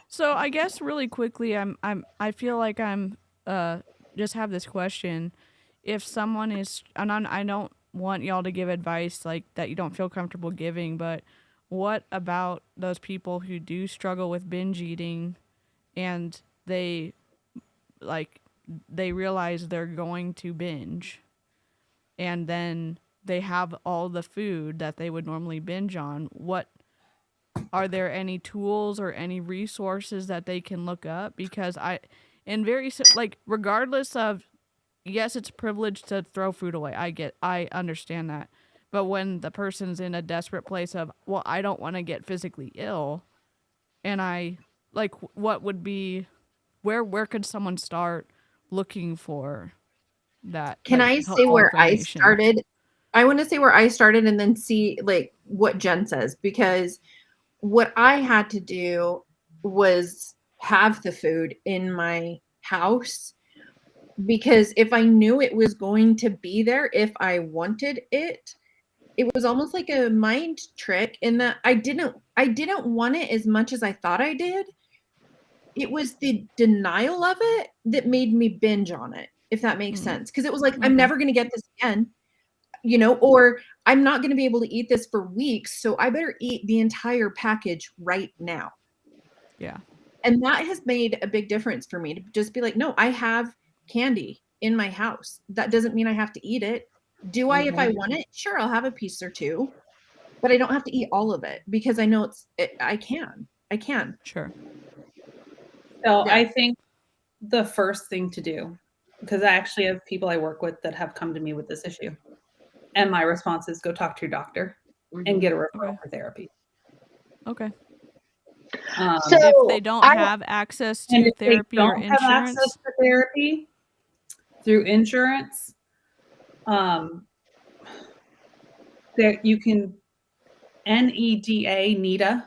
So I guess really quickly, I feel like I'm just have this question: if someone is, and I don't want y'all to give advice like that you don't feel comfortable giving, but what about those people who do struggle with binge eating, and they realize they're going to binge, and then they have all the food that they would normally binge on? What are there any tools or any resources that they can look up? Because regardless of, yes, it's privileged to throw food away. I understand that. But when the person's in a desperate place of, well, I don't want to get physically ill, and what would be, where could someone start looking for that?
Can I say where I started? I want to say where I started and then see like what Jen says, because what I had to do was have the food in my house, because if I knew it was going to be there, if I wanted it, it was almost like a mind trick in that I didn't want it as much as I thought I did. It was the denial of it that made me binge on it, if that makes sense. Because it was like, I'm never going to get this again, or I'm not going to be able to eat this for weeks, so I better eat the entire package right now.
Yeah.
And that has made a big difference for me to just be like, no, I have candy in my house. That doesn't mean I have to eat it. Do I, if I want it? Sure, I'll have a piece or two, but I don't have to eat all of it because I know I can.
Sure.
So I think the first thing to do, because I actually have people I work with that have come to me with this issue, and my response is go talk to your doctor and get a referral for therapy.
Okay.
So
if they don't have access to therapy or insurance,
have access to therapy through insurance, that you can NEDA,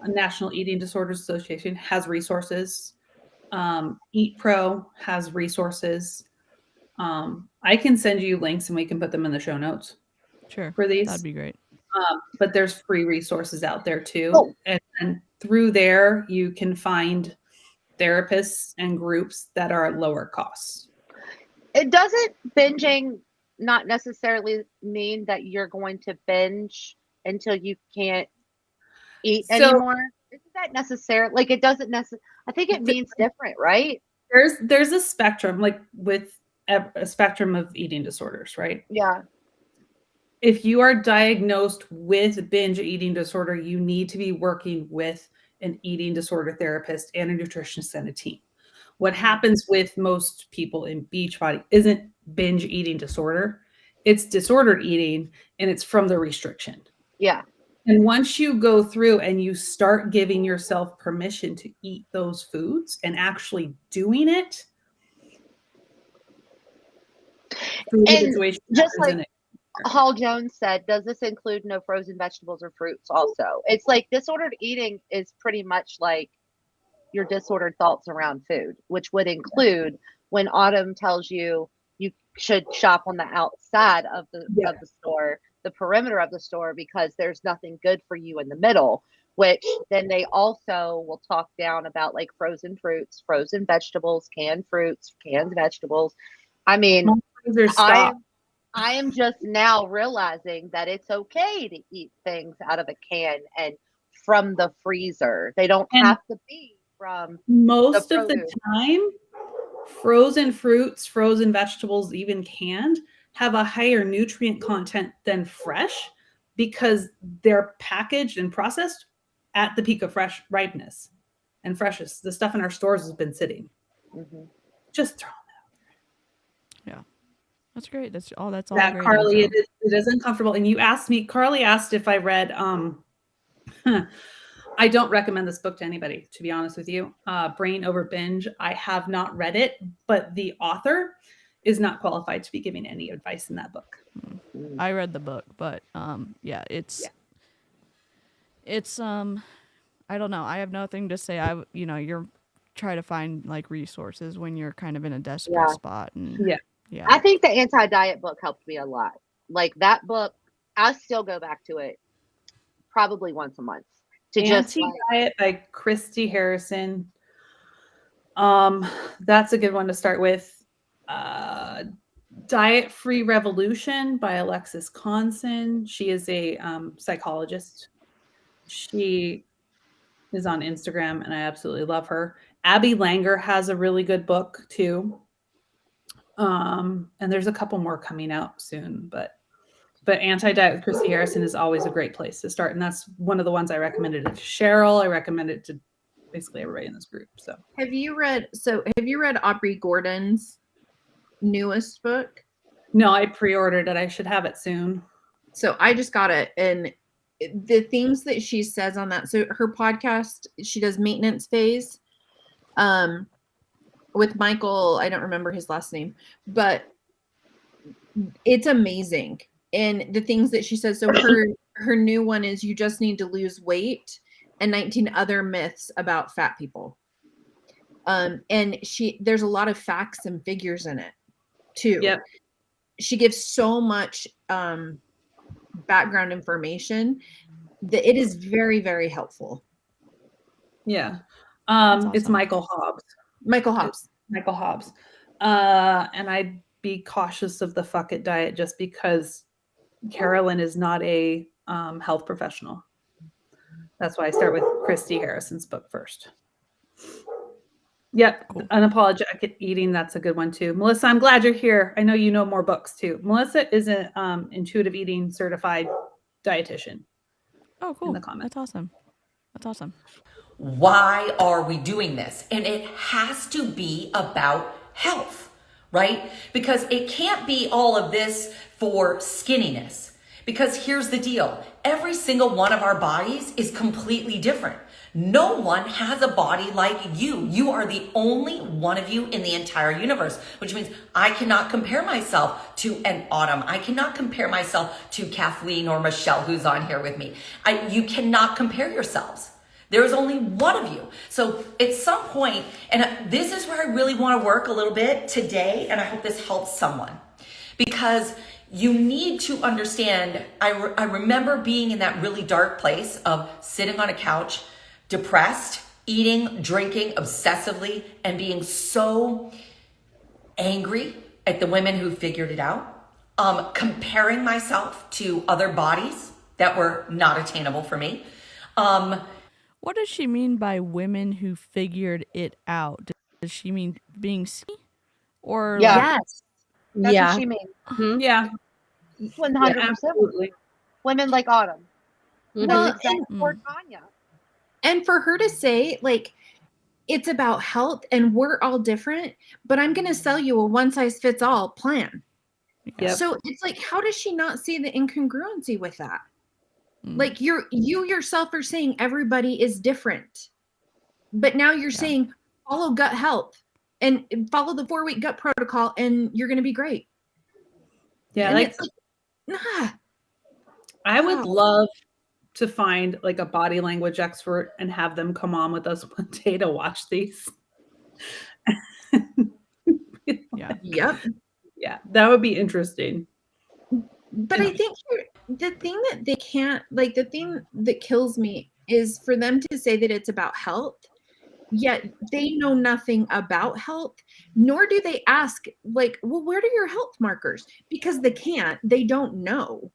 National Eating Disorders Association, has resources. Eat Pro has resources. I can send you links and we can put them in the show notes.
Sure,
for these.
that'd be great.
But there's free resources out there too. And through there, you can find therapists and groups that are at lower costs.
It doesn't binging not necessarily mean that you're going to binge until you can't eat anymore. Isn't that necessary? Like it doesn't necessarily. I think it means different, right?
There's a spectrum, like with a spectrum of eating disorders, right?
Yeah.
If you are diagnosed with binge eating disorder, you need to be working with an eating disorder therapist and a nutritionist and a team. What happens with most people in Beachbody isn't binge eating disorder. It's disordered eating, and it's from the restriction.
Yeah.
And once you go through and you start giving yourself permission to eat those foods and actually doing it, food
And
habituation
just
happens
like
in it.
Hall Jones said, does this include no frozen vegetables or fruits also? It's like disordered eating is pretty much like your disordered thoughts around food, which would include when Autumn tells you you should shop on the outside of the store, the perimeter of the store, because there's nothing good for you in the middle. Which then they also will talk down about like frozen fruits, frozen vegetables, canned fruits, canned vegetables. I mean, I am just now realizing that it's okay to eat things out of a can and from the freezer. They don't
And
have to be from
most
the
of the
produce.
time, frozen fruits, frozen vegetables, even canned, have a higher nutrient content than fresh because they're packaged and processed at the peak of fresh ripeness and freshness. The stuff in our stores has been sitting.
Mhm.
Just throw
Yeah. That's great. That's all
that,
great
Carly.
info.
It is uncomfortable. And you asked me, Carly asked if I read I don't recommend this book to anybody, to be honest with you. Brain Over Binge. I have not read it, but the author is not qualified to be giving any advice in that book.
I read the book, but yeah, it's I don't know. I have nothing to say. You're try to find like resources when you're kind of in a desperate
Yeah.
spot, and
Yeah.
I think the anti-diet book helped me a lot. Like that book, I still go back to it probably once a month to just like,
Anti-Diet by Christy Harrison. That's a good one to start with. Diet Free Revolution by Alexis Conson. She is a psychologist. She is on Instagram, and I absolutely love her. Abby Langer has a really good book too. And there's a couple more coming out soon, but Anti-Diet with Christy Harrison is always a great place to start, and that's one of the ones I recommended to Cheryl. I recommend it to basically everybody in this group. So
Have you read Aubrey Gordon's newest book?
no, I pre-ordered it. I should have it soon.
So I just got it, and the things that she says on that. So her podcast, she does Maintenance Phase, with Michael. I don't remember his last name, but it's amazing. And the things that she says. So her new one is you just need to lose weight, and 19 other myths about fat people. And there's a lot of facts and figures in it too.
Yep.
She gives so much background information that it is very, very helpful.
Yeah.
Awesome.
It's Michael Hobbs.
Michael Hobbs.
Michael Hobbs. And I'd be cautious of the fuck it diet just because Carolyn is not a health professional. That's why I start with Christy Harrison's book first. Yep. Cool. Unapologetic Eating. That's a good one too. Melissa, I'm glad you're here. I know you know more books too. Melissa is an intuitive eating certified dietitian.
Oh, cool.
In the comments.
That's awesome. That's awesome.
Why are we doing this? And it has to be about health, right? Because it can't be all of this for skinniness. Because here's the deal. Every single one of our bodies is completely different. No one has a body like you. You are the only one of you in the entire universe, which means I cannot compare myself to an Autumn. I cannot compare myself to Kathleen or Michelle, who's on here with me. You cannot compare yourselves. There is only one of you. So at some point, and this is where I really want to work a little bit today, and I hope this helps someone, because you need to understand, I remember being in that really dark place of sitting on a couch, depressed, eating, drinking obsessively, and being so angry at the women who figured it out, comparing myself to other bodies that were not attainable for me.
What does she mean by women who figured it out? Does she mean being skinny? Or
Yeah.
Yes.
That's
Yeah.
what she means.
Mm-hmm. Yeah.
100%.
Absolutely.
Women like Autumn.
Well,
Or Tanya.
and for her to say, like, it's about health and we're all different, but I'm going to sell you a one size fits all plan.
Yep.
So it's like, how does she not see the incongruency with that? Like you yourself are saying everybody is different, but now you're saying follow gut health and follow the 4-week gut protocol and you're going to be great.
Yeah,
And
like
it's like, nah.
I would
Wow.
love to find like a body language expert and have them come on with us one day to watch these.
Yeah.
Yep.
Yeah, that would be interesting.
But I think the thing that they can't, like, the thing that kills me is for them to say that it's about health, yet they know nothing about health, nor do they ask, like, well, where are your health markers? Because they don't know.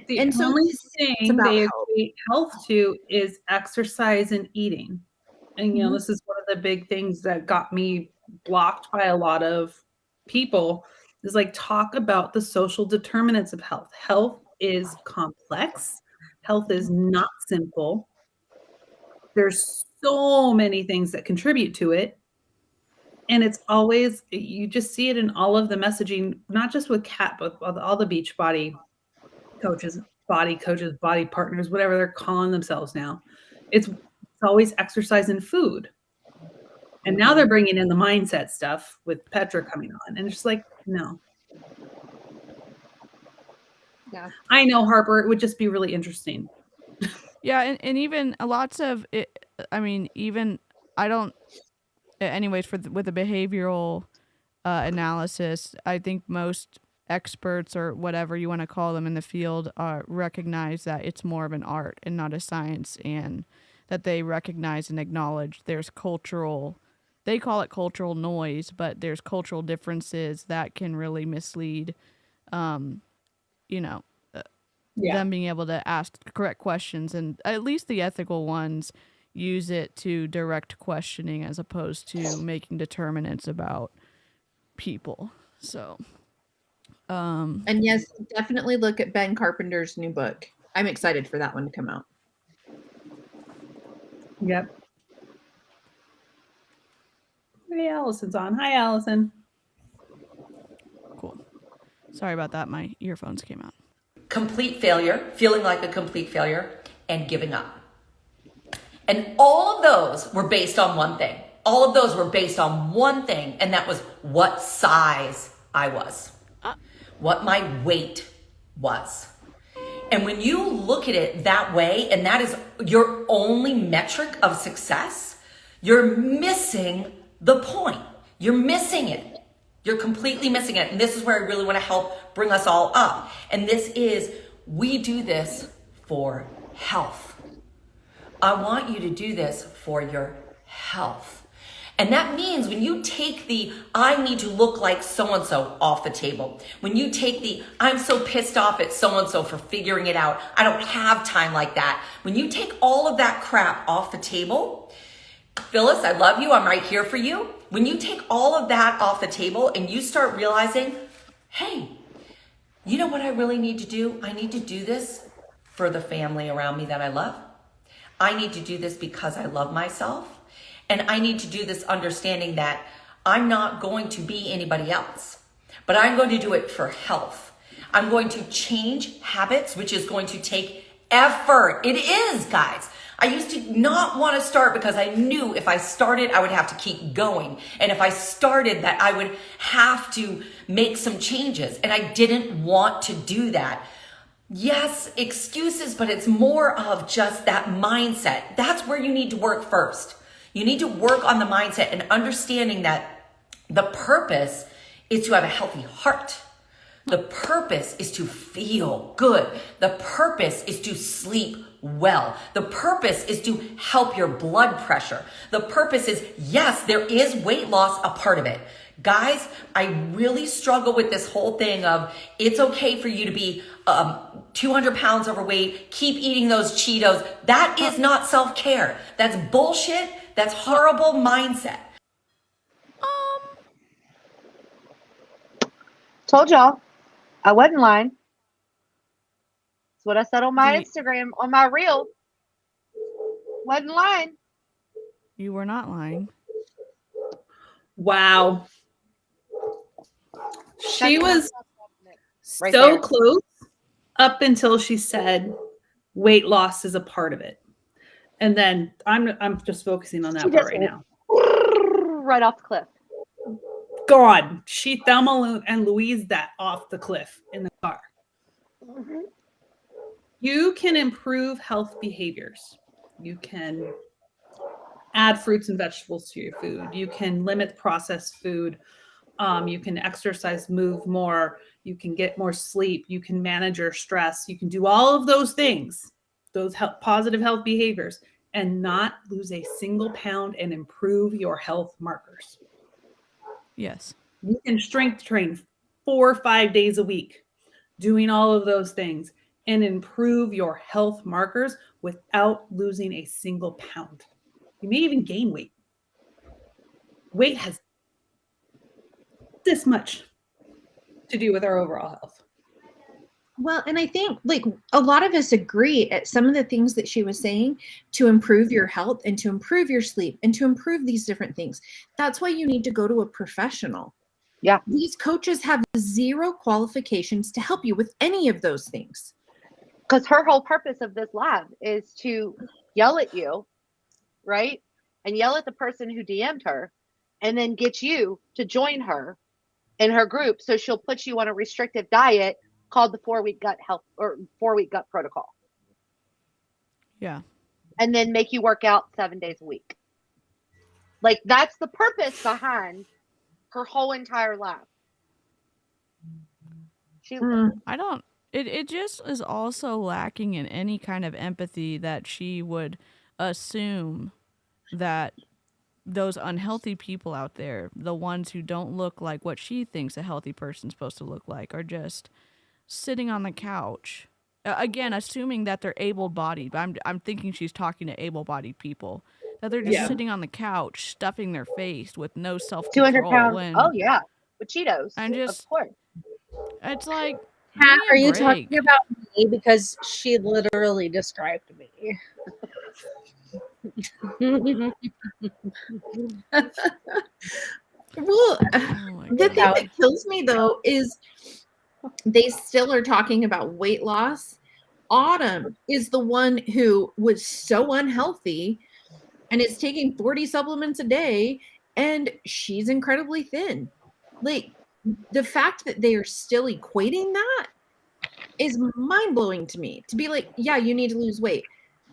The
And so
only
it's
thing
about
they
health.
equate health to is exercise and eating. And, you know,
Mhm.
this is one of the big things that got me blocked by a lot of people is like, talk about the social determinants of health. Health is complex. Health is not simple. There's so many things that contribute to it. And it's always, you just see it in all of the messaging, not just with Kat, but with all the beach body coaches, body partners, whatever they're calling themselves now. It's always exercise and food. And now they're bringing in the mindset stuff with Petra coming on. And it's just like, no.
Yeah.
I know, Harper, it would just be really interesting.
Yeah, and even lots of it, I mean, even I don't anyways with the behavioral analysis, I think most experts or whatever you want to call them in the field recognize that it's more of an art and not a science, and that they recognize and acknowledge there's cultural, they call it cultural noise, but there's cultural differences that can really mislead, you know, them being able to ask correct questions, and at least the ethical ones use it to direct questioning as opposed to making determinants about people. So
And yes, definitely look at Ben Carpenter's new book. I'm excited for that one to come out.
Yep. Hey, Allison's on. Hi, Allison.
cool. Sorry about that. My earphones came out.
Complete failure, feeling like a complete failure, and giving up. And all of those were based on one thing. All of those were based on one thing, and that was what size I was, what my weight was. And when you look at it that way, and that is your only metric of success, you're missing the point. You're missing it. You're completely missing it. And this is where I really want to help bring us all up. And this is, we do this for health. I want you to do this for your health. And that means when you take the I need to look like so-and-so off the table, when you take the I'm so pissed off at so-and-so for figuring it out, I don't have time like that. When you take all of that crap off the table, Phyllis, I love you. I'm right here for you. When you take all of that off the table and you start realizing, hey, you know what I really need to do? I need to do this for the family around me that I love. I need to do this because I love myself. And I need to do this understanding that I'm not going to be anybody else, but I'm going to do it for health. I'm going to change habits, which is going to take effort. It is, guys. I used to not want to start because I knew if I started, I would have to keep going. And if I started that, I would have to make some changes. And I didn't want to do that. Yes, excuses, but it's more of just that mindset. That's where you need to work first. You need to work on the mindset and understanding that the purpose is to have a healthy heart. The purpose is to feel good. The purpose is to sleep well. The purpose is to help your blood pressure. The purpose is, yes, there is weight loss a part of it. Guys, I really struggle with this whole thing of it's okay for you to be 200 pounds overweight, keep eating those Cheetos. That is not self-care. That's bullshit. That's horrible mindset.
Told y'all, I wasn't lying. That's what I said on my
The-
Instagram, on my reel. Wasn't lying.
You were not lying.
Wow. She was
Right
so
there.
close up until she said weight loss is a part of it. And then I'm just focusing on that
She
part
just
right now.
Right off the cliff.
gone. She Thelma and Louise that off the cliff in the car.
Mhm.
You can improve health behaviors. You can add fruits and vegetables to your food. You can limit processed food. You can exercise, move more. You can get more sleep. You can manage your stress. You can do all of those things, those positive health behaviors, and not lose a single pound and improve your health markers.
Yes.
You can strength train 4 or 5 days a week, doing all of those things, and improve your health markers without losing a single pound. You may even gain weight. Weight has this much to do with our overall health.
Well, and I think like a lot of us agree at some of the things that she was saying to improve your health and to improve your sleep and to improve these different things. That's why you need to go to a professional.
Yeah.
These coaches have zero qualifications to help you with any of those things.
Because her whole purpose of this lab is to yell at you, right? And yell at the person who DM'd her, and then get you to join her in her group. So she'll put you on a restrictive diet called the 4-week gut health or 4-week gut protocol.
Yeah.
And then make you work out 7 days a week. Like, that's the purpose behind her whole entire lab.
I don't. It just is also lacking in any kind of empathy that she would assume that those unhealthy people out there, the ones who don't look like what she thinks a healthy person's supposed to look like, are just sitting on the couch. Again, assuming that they're able-bodied. But I'm thinking she's talking to able-bodied people. That they're just sitting on the couch, stuffing their face with no
200
self-control.
pounds.
And,
Oh, yeah. With Cheetos.
and just,
of course.
it's like,
Kat,
give
are
me a
you
break.
talking about me? Because she literally described me.
Well,
Oh my
the thing
God.
that kills me though is they still are talking about weight loss. Autumn is the one who was so unhealthy and is taking 40 supplements a day, and she's incredibly thin. Like, the fact that they are still equating that is mind-blowing to me. To be like, yeah, you need to lose weight.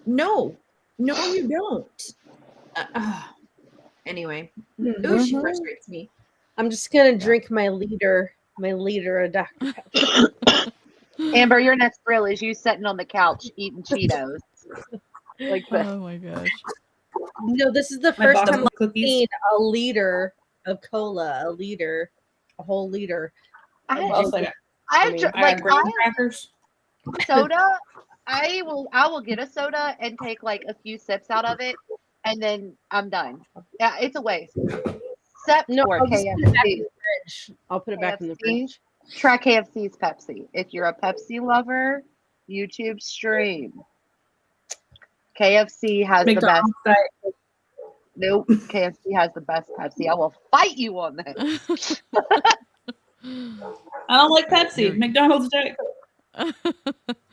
No, you don't. Anyway, ooh, she frustrates me.
I'm just gonna drink my liter of Dr. Pepper.
Amber, your next thrill is you sitting on the couch eating Cheetos. Like the,
Oh my gosh.
No, this is the
My
first
box
time
of
I've
cookies.
seen a liter of cola, a whole liter.
I,
of
Well,
ginger.
I,
mean,
dr-
I
like
got graham
I
crackers.
soda. I will get a soda and take like a few sips out of it, and then I'm done. Yeah, it's a waste. Except
No,
for
I'll just put it back in
KFC.
the fridge. I'll put it back in the
KFC.
fridge.
Try KFC's Pepsi. If you're a Pepsi lover, YouTube stream. KFC has the best.
McDonald's diet.
Nope. KFC has the best Pepsi. I will fight you on this.
I don't like Pepsi. McDonald's diet Coke.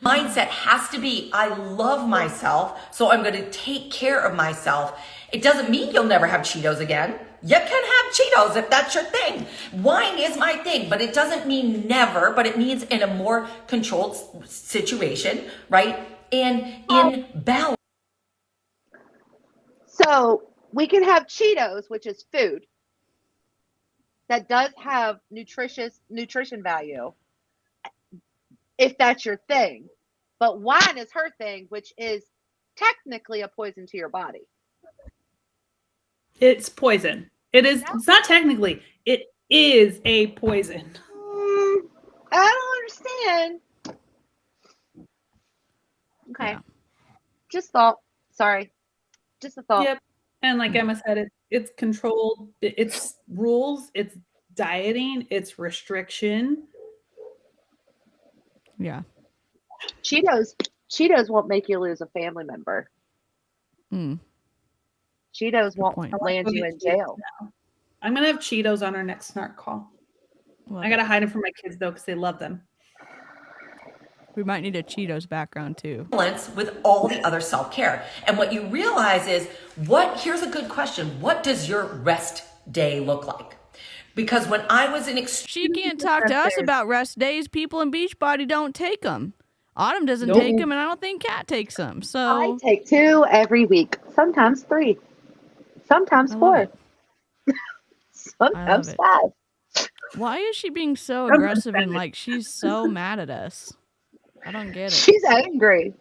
Mindset has to be, I love myself, so I'm going to take care of myself. It doesn't mean you'll never have Cheetos again. You can have Cheetos if that's your thing. Wine is my thing, but it doesn't mean never, but it means in a more controlled situation, right? And in balance.
So we can have Cheetos, which is food that does have nutrition value, if that's your thing. But wine is her thing, which is technically a poison to your body.
It's poison. It is. It's not technically. It is a poison.
I don't understand. Okay.
Yeah.
Just thought. Sorry. Just a thought.
Yep. And like Emma said, it's controlled. It's rules. It's dieting. It's restriction.
Yeah.
Cheetos won't make you lose a family member.
Mm.
Cheetos won't
point.
land you in jail.
I'm gonna have Cheetos on our next Snark call.
Love
I gotta hide them from my kids though, because they love them.
We might need a Cheetos background too.
With all the other self-care. And what you realize is here's a good question. What does your rest day look like? Because when I was in
She can't talk to us about rest days. People in Beachbody don't take them. Autumn doesn't
Nope.
take them, and I don't think Kat takes them.
I
So
take 2 every week, sometimes 3, sometimes
I love
4,
it. I love
sometimes
it.
5.
Why is she being so aggressive and like she's so mad at us? I don't get it.
She's angry.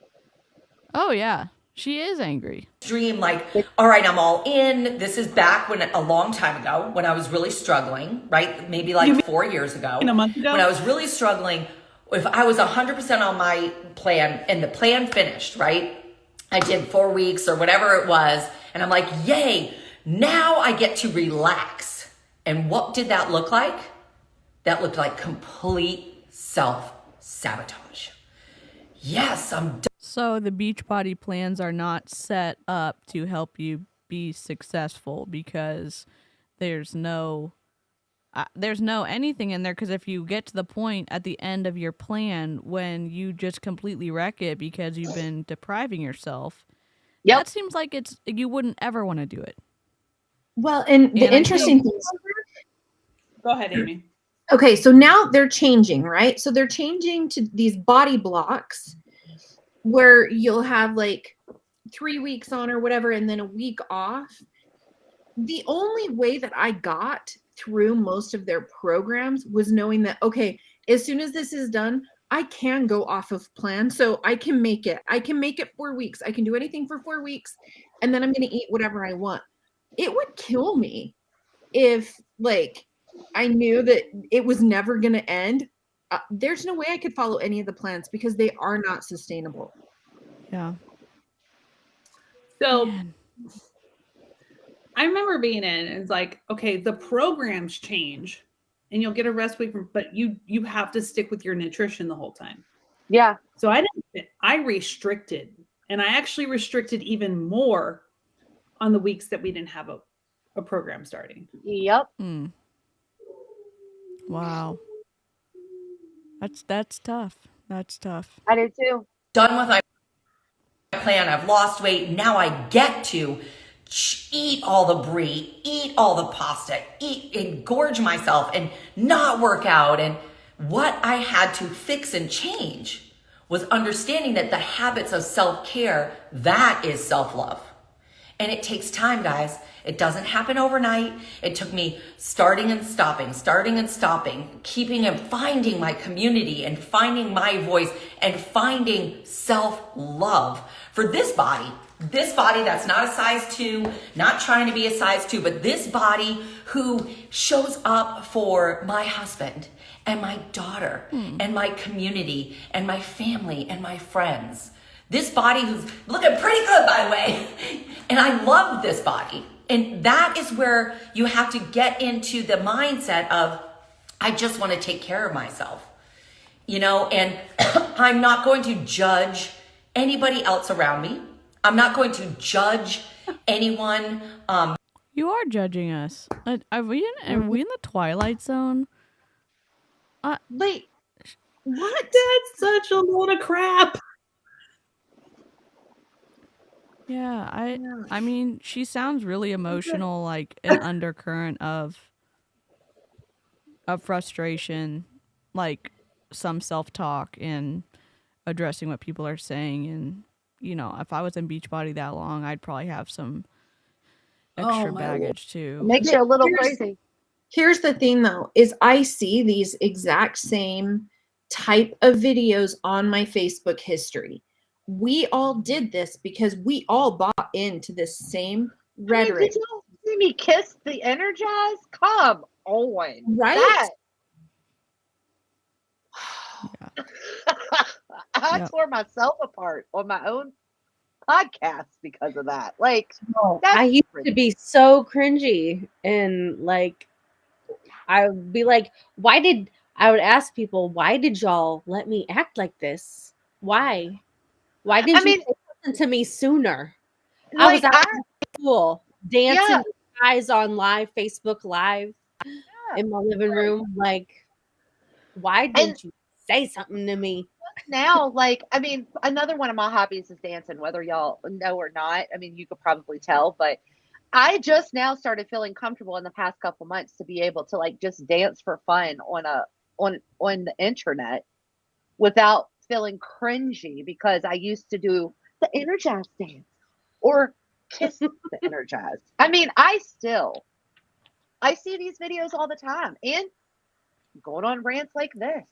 Oh yeah, she is angry.
extreme, like, all right, I'm all in. This is back when a long time ago when I was really struggling, right? Maybe like 4 years ago.
A month ago?
When I was really struggling, if I was 100% on my plan and the plan finished, right? I did 4 weeks or whatever it was. And I'm like, yay, now I get to relax. And what did that look like? That looked like complete self-sabotage. Yes, I'm done.
So the Beachbody plans are not set up to help you be successful because there's no anything in there, because if you get to the point at the end of your plan when you just completely wreck it because you've been depriving yourself, that seems like you wouldn't ever want to do it.
Well, and the interesting thing is,
Go ahead, Amy.
okay, so now they're changing, right? So they're changing to these body blocks where you'll have like 3 weeks on or whatever and then a week off. The only way that I got through most of their programs was knowing that, okay, as soon as this is done, I can go off of plan. So I can make it. I can make it 4 weeks. I can do anything for 4 weeks and then I'm going to eat whatever I want. It would kill me if like I knew that it was never going to end. There's no way I could follow any of the plans because they are not sustainable.
Yeah.
So
Man.
I remember being in, and it's like, okay, the programs change and you'll get a rest week, but you have to stick with your nutrition the whole time.
Yeah.
So I restricted, and I actually restricted even more on the weeks that we didn't have a program starting.
Yep.
Mm. Wow. That's tough. That's tough.
I do too.
Done with my plan. I've lost weight. Now I get to eat all the brie, eat all the pasta, eat and gorge myself and not work out. And what I had to fix and change was understanding that the habits of self-care, that is self-love. And it takes time, guys. It doesn't happen overnight. It took me starting and stopping, keeping and finding my community and finding my voice and finding self-love for this body that's not a size 2, not trying to be a size 2, but this body who shows up for my husband and my daughter and my community and my family and my friends. This body who's looking pretty good, by the way. And I love this body. And that is where you have to get into the mindset of, I just want to take care of myself, and I'm not going to judge anybody else around me. I'm not going to judge anyone.
You are judging us. Are we in the Twilight Zone?
Wait, what?
That's such a load of crap.
Yeah, I mean, she sounds really emotional, like an undercurrent of frustration, like some self-talk and addressing what people are saying. And, if I was in Beachbody that long, I'd probably have some extra baggage too.
Makes you a little crazy.
Here's the thing though, is I see these exact same type of videos on my Facebook history. We all did this because we all bought into this same rhetoric.
Did you see me kiss the Energize? Come on.
Right?
That.
Yeah.
I tore myself apart on my own podcast because of that. Like,
I used to be so cringy, and like I would be like, I would ask people, why did y'all let me act like this? Why didn't you listen to me sooner? I was out in school dancing with guys on live, Facebook Live in my living room. Like, why didn't you say something to me?
Now, another one of my hobbies is dancing, whether y'all know or not. I mean, you could probably tell, but I just now started feeling comfortable in the past couple months to be able to like just dance for fun on the internet without feeling cringy, because I used to do the energized dance or kiss the energized. I mean, I see these videos all the time and going on rants like this.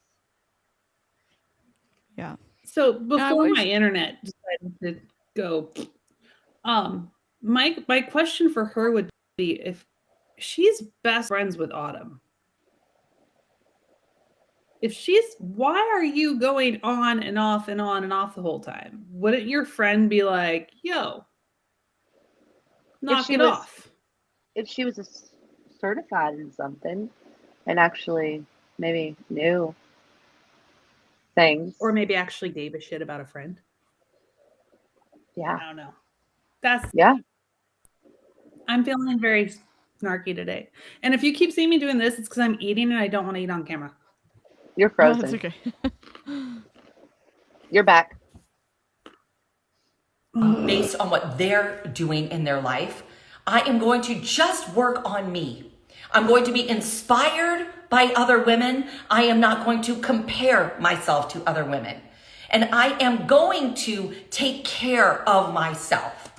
Yeah.
So
I
before
wish-
my internet decided to go, my question for her would be if she's best friends with Autumn. Why are you going on and off and on and off the whole time? Wouldn't your friend be like, yo, knock it off?
If she was certified in something and actually maybe knew things.
Or maybe actually gave a shit about a friend.
Yeah.
I don't know.
Yeah.
I'm feeling very snarky today. And if you keep seeing me doing this, it's because I'm eating and I don't want to eat on camera.
You're
Oh,
frozen.
it's okay.
You're back.
Based on what they're doing in their life, I am going to just work on me. I'm going to be inspired by other women. I am not going to compare myself to other women. And I am going to take care of myself.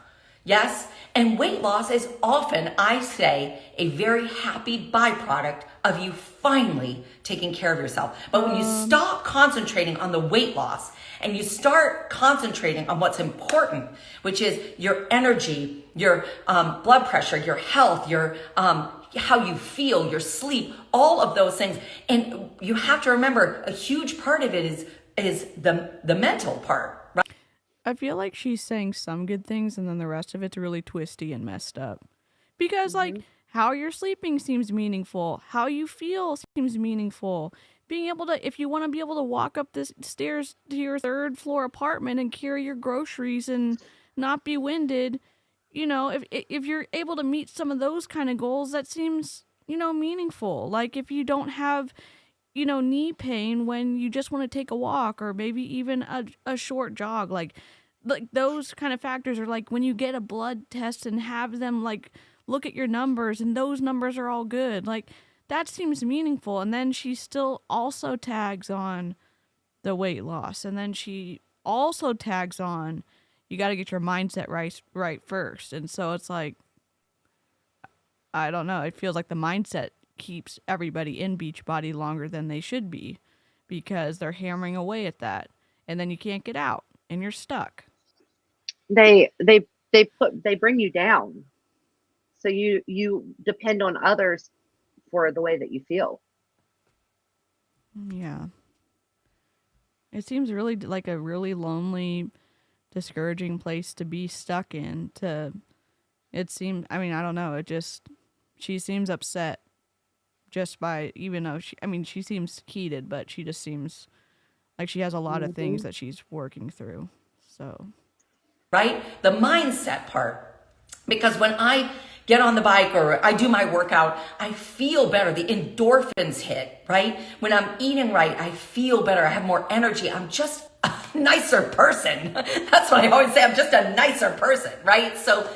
Yes? And weight loss is often, I say, a very happy byproduct of you finally taking care of yourself. But when you stop concentrating on the weight loss and you start concentrating on what's important, which is your energy, your blood pressure, your health, your how you feel, your sleep, all of those things. And you have to remember a huge part of it is the mental part, right?
I feel like she's saying some good things and then the rest of it's really twisty and messed up. Because, like, how you're sleeping seems meaningful. How you feel seems meaningful. Being able to, if you want to be able to walk up the stairs to your third floor apartment and carry your groceries and not be winded, you know, if you're able to meet some of those kind of goals, that seems, you know, meaningful. Like, if you don't have, you know, knee pain when you just want to take a walk or maybe even a short jog, like those kind of factors are like when you get a blood test and have them like look at your numbers and those numbers are all good, like that seems meaningful. And then she still also tags on the weight loss, and then she also tags on you got to get your mindset right first. And so it's like, I don't know, it feels like the mindset keeps everybody in Beachbody longer than they should be because they're hammering away at that, and then you can't get out and you're stuck.
They bring you down. So you depend on others for the way that you feel.
Yeah. It seems really like a really lonely, discouraging place to be stuck in. It seems, I mean, I don't know, she seems upset just by, even though she seems heated, but she just seems like she has a lot of things that she's working through. So,
right? The mindset part. Because when I get on the bike or I do my workout, I feel better. The endorphins hit, right? When I'm eating right, I feel better. I have more energy. I'm just a nicer person. That's what I always say. I'm just a nicer person, right? So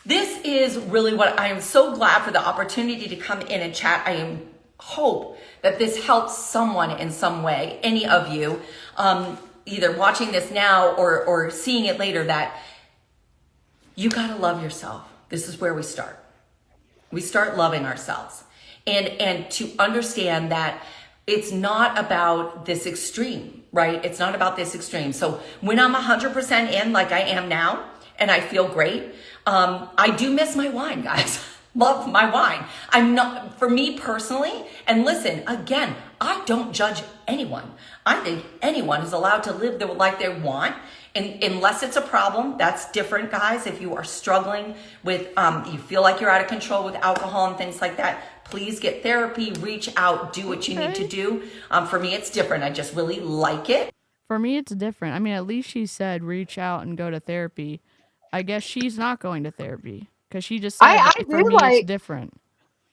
this is really what I am so glad for, the opportunity to come in and chat. I hope that this helps someone in some way, any of you, either watching this now or seeing it later, that you got to love yourself. This is where we start. We start loving ourselves and to understand that it's not about this extreme, right? It's not about this extreme. So when I'm 100% in, like I am now, and I feel great, I do miss my wine, guys. Love my wine. I'm not, for me personally, and listen, again, I don't judge anyone. I think anyone is allowed to live the life they want. And unless it's a problem, that's different, guys. If you are struggling with, you feel like you're out of control with alcohol and things like that, please get therapy, reach out, do what you need to do. For me, it's different. I just really like it.
for me, it's different. I mean, at least she said reach out and go to therapy. I guess she's not going to therapy because she just said
I
for
do
me, it's
like,
different.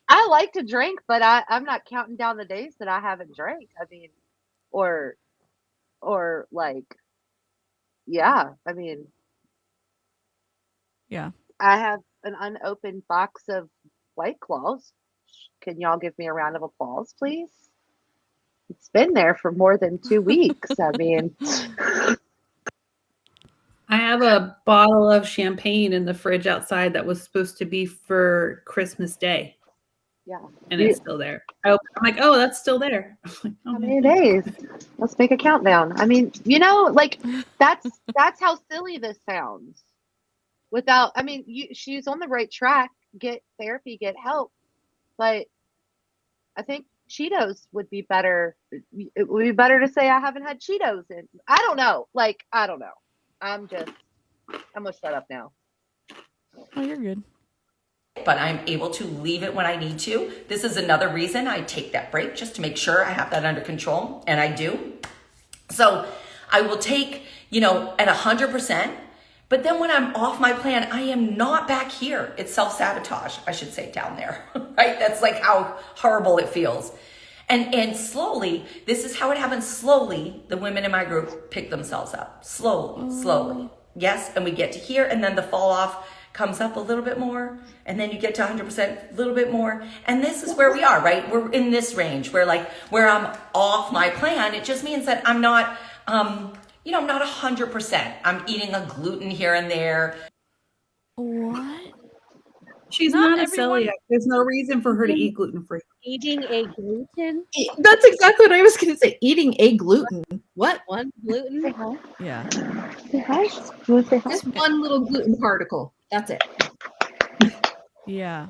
I like to drink, but I'm not counting down the days that I haven't drank. I mean, or like, yeah, I mean,
Yeah.
I have an unopened box of White Claws. Can y'all give me a round of applause, please? It's been there for more than 2 weeks. I mean,
I have a bottle of champagne in the fridge outside that was supposed to be for Christmas Day,
yeah.
and it's still there. I'm like, oh, that's still there. I'm like,
How
okay,
many days? Let's make a countdown. I mean, like that's how silly this sounds. Without, I mean, she's on the right track. Get therapy, get help. But I think Cheetos would be better. It would be better to say I haven't had Cheetos in. I don't know. Like, I don't know. I'm gonna shut up now.
Oh, you're good.
But I'm able to leave it when I need to. This is another reason I take that break, just to make sure I have that under control, and I do. So I will take, at 100%, but then when I'm off my plan, I am not back here. It's self-sabotage, I should say, down there, right? That's like how horrible it feels. And slowly, this is how it happens. Slowly, the women in my group pick themselves up. Slowly. Yes, and we get to here, and then the fall off comes up a little bit more, and then you get to 100%, a little bit more. And this is where we are, right? We're in this range where I'm off my plan. It just means that I'm not, I'm not 100%. I'm eating a gluten here and there.
What?
She's
Not
not a
everyone-
celiac. There's no reason for her to eat gluten-free.
Eating a gluten?
That's exactly what I was going to say. Eating a gluten. What?
One gluten?
Yeah.
Say hi. You want to say hi?
Just one little gluten particle. That's it.
Yeah.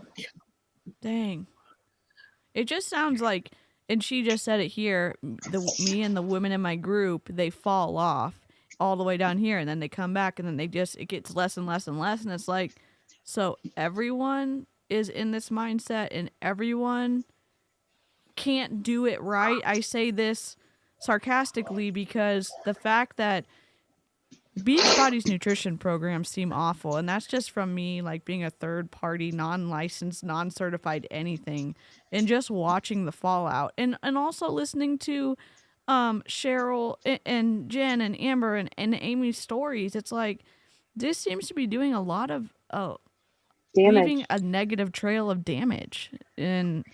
Dang. It just sounds like, and she just said it here, me and the women in my group, they fall off all the way down here, and then they come back, and then it gets less and less and less, and it's like, so everyone is in this mindset, and everyone can't do it right. I say this sarcastically because the fact that Beachbody's nutrition programs seem awful, and that's just from me, like being a third party, non-licensed, non-certified anything, and just watching the fallout, and also listening to Cheryl and Jen and Amber and Amy's stories. It's like this seems to be doing a lot of leaving
Damage.
a negative trail of damage, and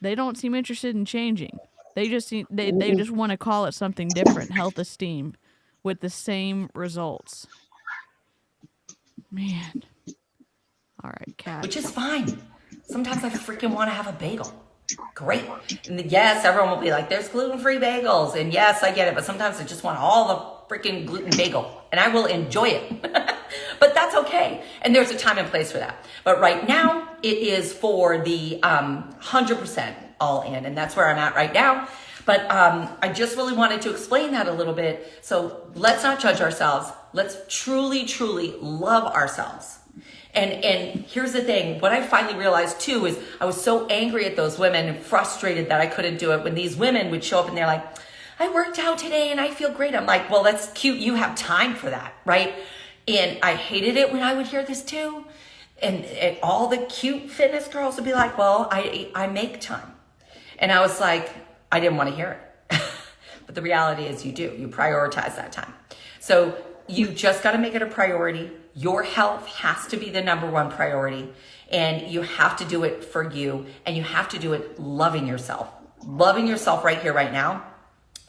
they don't seem interested in changing. They just they just want to call it something different, health esteem, with the same results. Man. All right, Kat.
Which is fine. Sometimes I freaking want to have a bagel. Great. And yes, everyone will be like, there's gluten-free bagels. And yes, I get it. But sometimes I just want all the freaking gluten bagel. And I will enjoy it. But that's okay. And there's a time and place for that. But right now, it is for the 100% all in. And that's where I'm at right now. But I just really wanted to explain that a little bit. So let's not judge ourselves. Let's truly, truly love ourselves. And here's the thing. What I finally realized too is I was so angry at those women and frustrated that I couldn't do it when these women would show up and they're like, I worked out today and I feel great. I'm like, well, that's cute. You have time for that, right? And I hated it when I would hear this too. And all the cute fitness girls would be like, well, I make time. And I was like, I didn't want to hear it. But the reality is you do. You prioritize that time. So you just got to make it a priority. Your health has to be the number one priority. And you have to do it for you. And you have to do it loving yourself. Loving yourself right here, right now.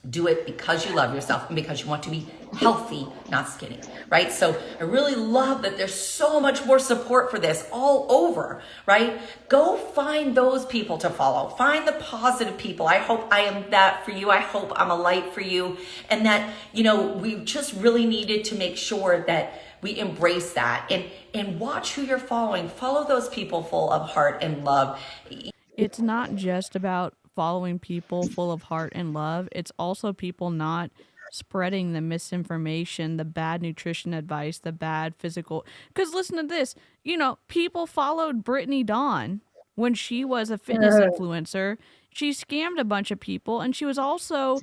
Do it because you love yourself and because you want to be healthy, not skinny, right? So I really love that there's so much more support for this all over, right? Go find those people to follow. Find the positive people. I hope I am that for you. I hope I'm a light for you. And that, we just really needed to make sure that we embrace that and watch who you're following. Follow those people full of heart and love.
It's not just about following people full of heart and love. It's also people not spreading the misinformation, the bad nutrition advice, the bad physical. Because listen to this, people followed Brittany Dawn when she was a fitness influencer. She scammed a bunch of people, and she was also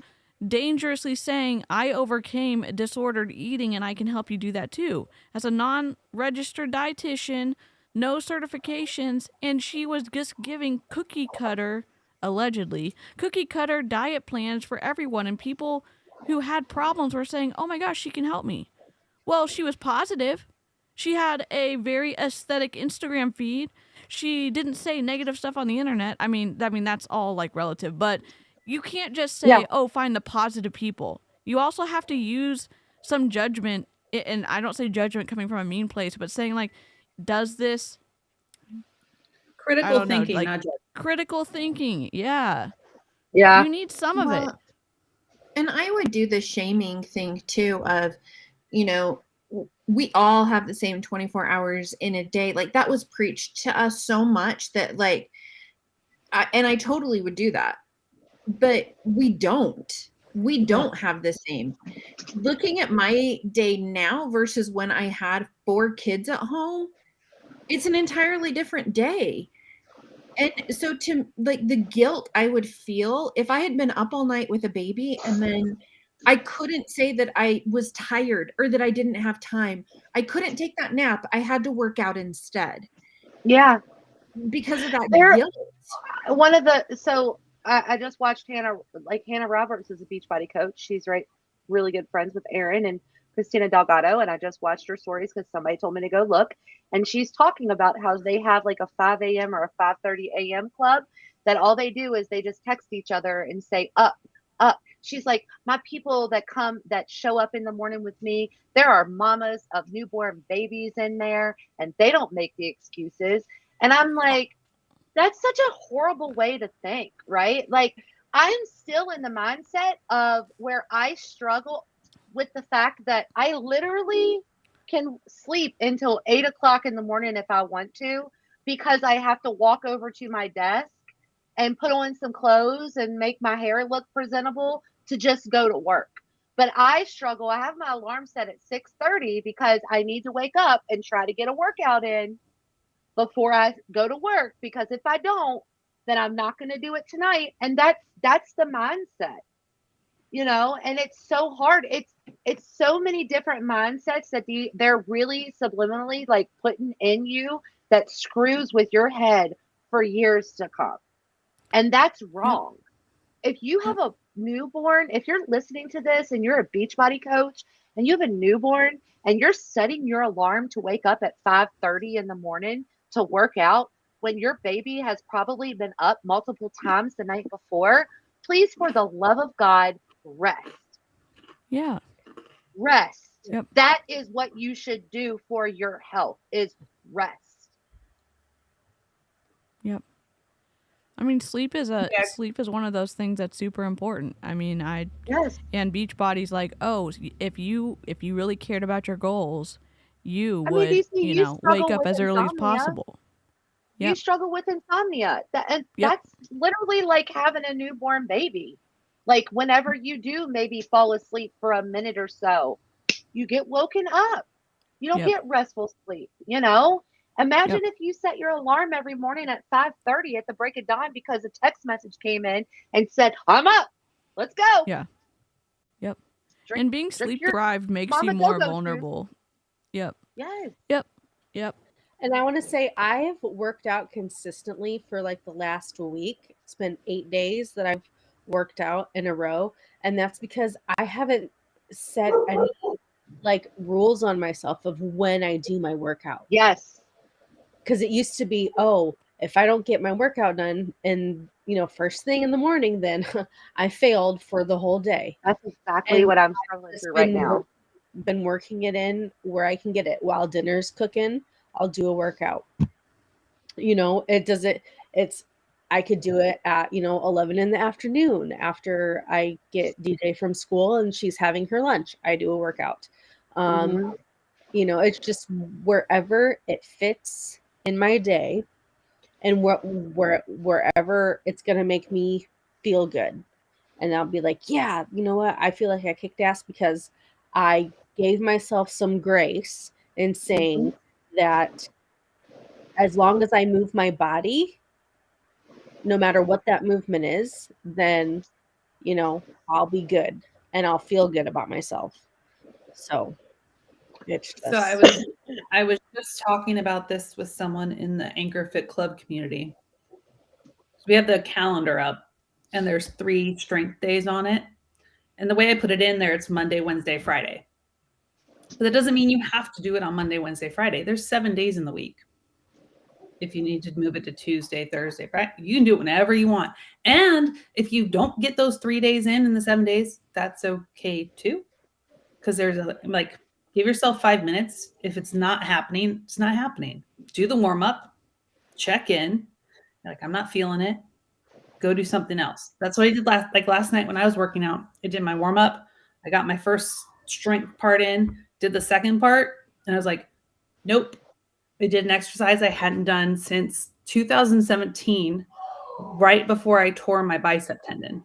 dangerously saying, I overcame disordered eating and I can help you do that too. As a non-registered dietitian, no certifications, and she was just giving allegedly cookie cutter diet plans for everyone, and people who had problems were saying, oh my gosh, she can help me. Well, she was positive, She had a very aesthetic Instagram feed. She didn't say negative stuff on the internet. I mean that's all like relative, but you can't just say,
Yeah.
"Oh, find the positive people." You also have to use some judgment, and I don't say judgment coming from a mean place, but saying like, does this, I
Critical
don't know,
thinking,
like
not judgment.
critical thinking. Yeah.
Yeah.
You need some of it.
Well, and I would do the shaming thing too of, you know, we all have the same 24 hours in a day. Like that was preached to us so much that like, and I totally would do that, but we don't. We don't have the same. Looking at my day now versus when I had 4 kids at home, it's an entirely different day. And so to like the guilt I would feel if I had been up all night with a baby and then I couldn't say that I was tired or that I didn't have time. I couldn't take that nap. I had to work out instead
Yeah.
because of that
There,
guilt.
one of the, so I just watched Hannah Roberts is a Beachbody coach. She's really good friends with Erin and Christina Delgado. And I just watched her stories because somebody told me to go look. And she's talking about how they have like a 5 a.m. or a 5:30 a.m. club that all they do is they just text each other and say, up, up. She's like, my people that show up in the morning with me, there are mamas of newborn babies in there and they don't make the excuses. And I'm like, that's such a horrible way to think, right? Like, I'm still in the mindset of where I struggle with the fact that I literally can sleep until 8 o'clock in the morning if I want to, because I have to walk over to my desk and put on some clothes and make my hair look presentable to just go to work. But I struggle. I have my alarm set at 6:30 because I need to wake up and try to get a workout in before I go to work, because if I don't, then I'm not going to do it tonight. And that's the mindset, and it's so hard. It's so many different mindsets that they're really subliminally like putting in you that screws with your head for years to come. And that's wrong. If you have a newborn, if you're listening to this and you're a Beachbody coach and you have a newborn and you're setting your alarm to wake up at 5:30 in the morning to work out when your baby has probably been up multiple times the night before, please, for the love of God, rest.
Yeah.
Rest.
Yep.
That is what you should do for your health, is rest.
Yep. I mean, sleep is
Yeah.
one of those things that's super important. I mean,
Yes.
and Beachbody's like, oh, if you really cared about your goals, you
I mean,
would,
you
wake
struggle
up
with
as early as
insomnia.
possible.
You
Yep.
struggle with insomnia. And
Yep.
that's literally like having a newborn baby. Like whenever you do maybe fall asleep for a minute or so, you get woken up. You don't
Yep.
get restful sleep, Imagine if you set your alarm every morning at 5:30 at the break of dawn because a text message came in and said, I'm up. Let's go.
Yeah. Yep.
Drink,
And being
drink
sleep
your
deprived makes
mama
you more
go-go juice.
vulnerable. Yep.
Yes.
Yep. Yep.
And I want to say I've worked out consistently for like the last week. It's been 8 days that I've worked out in a row. And that's because I haven't set any like rules on myself of when I do my workout.
Yes.
Because it used to be, if I don't get my workout done and, first thing in the morning, then I failed for the whole day.
That's exactly
And
what I'm struggling through right now.
Been working it in where I can get it. While dinner's cooking, I'll do a workout. I could do it at, 11 in the afternoon after I get DJ from school and she's having her lunch. I do a workout. It's just wherever it fits in my day and wherever it's going to make me feel good. And I'll be like, yeah, you know what? I feel like I kicked ass because I gave myself some grace in saying that as long as I move my body, no matter what that movement is, then, I'll be good and I'll feel good about myself. So it's just...
So I was just talking about this with someone in the Anchor Fit Club community. We have the calendar up and there's 3 strength days on it. And the way I put it in there, it's Monday, Wednesday, Friday. But that doesn't mean you have to do it on Monday, Wednesday, Friday. There's 7 days in the week. If you need to move it to Tuesday, Thursday, Friday, you can do it whenever you want. And if you don't get those 3 days in the 7 days, that's okay too. Because there's like, give yourself 5 minutes. If it's not happening, it's not happening. Do the warm up, check in. Like, I'm not feeling it. Go do something else. That's what I did last night when I was working out. I did my warm up. I got my first strength part in, did the second part, and I was like, nope. I did an exercise I hadn't done since 2017, right before I tore my bicep tendon.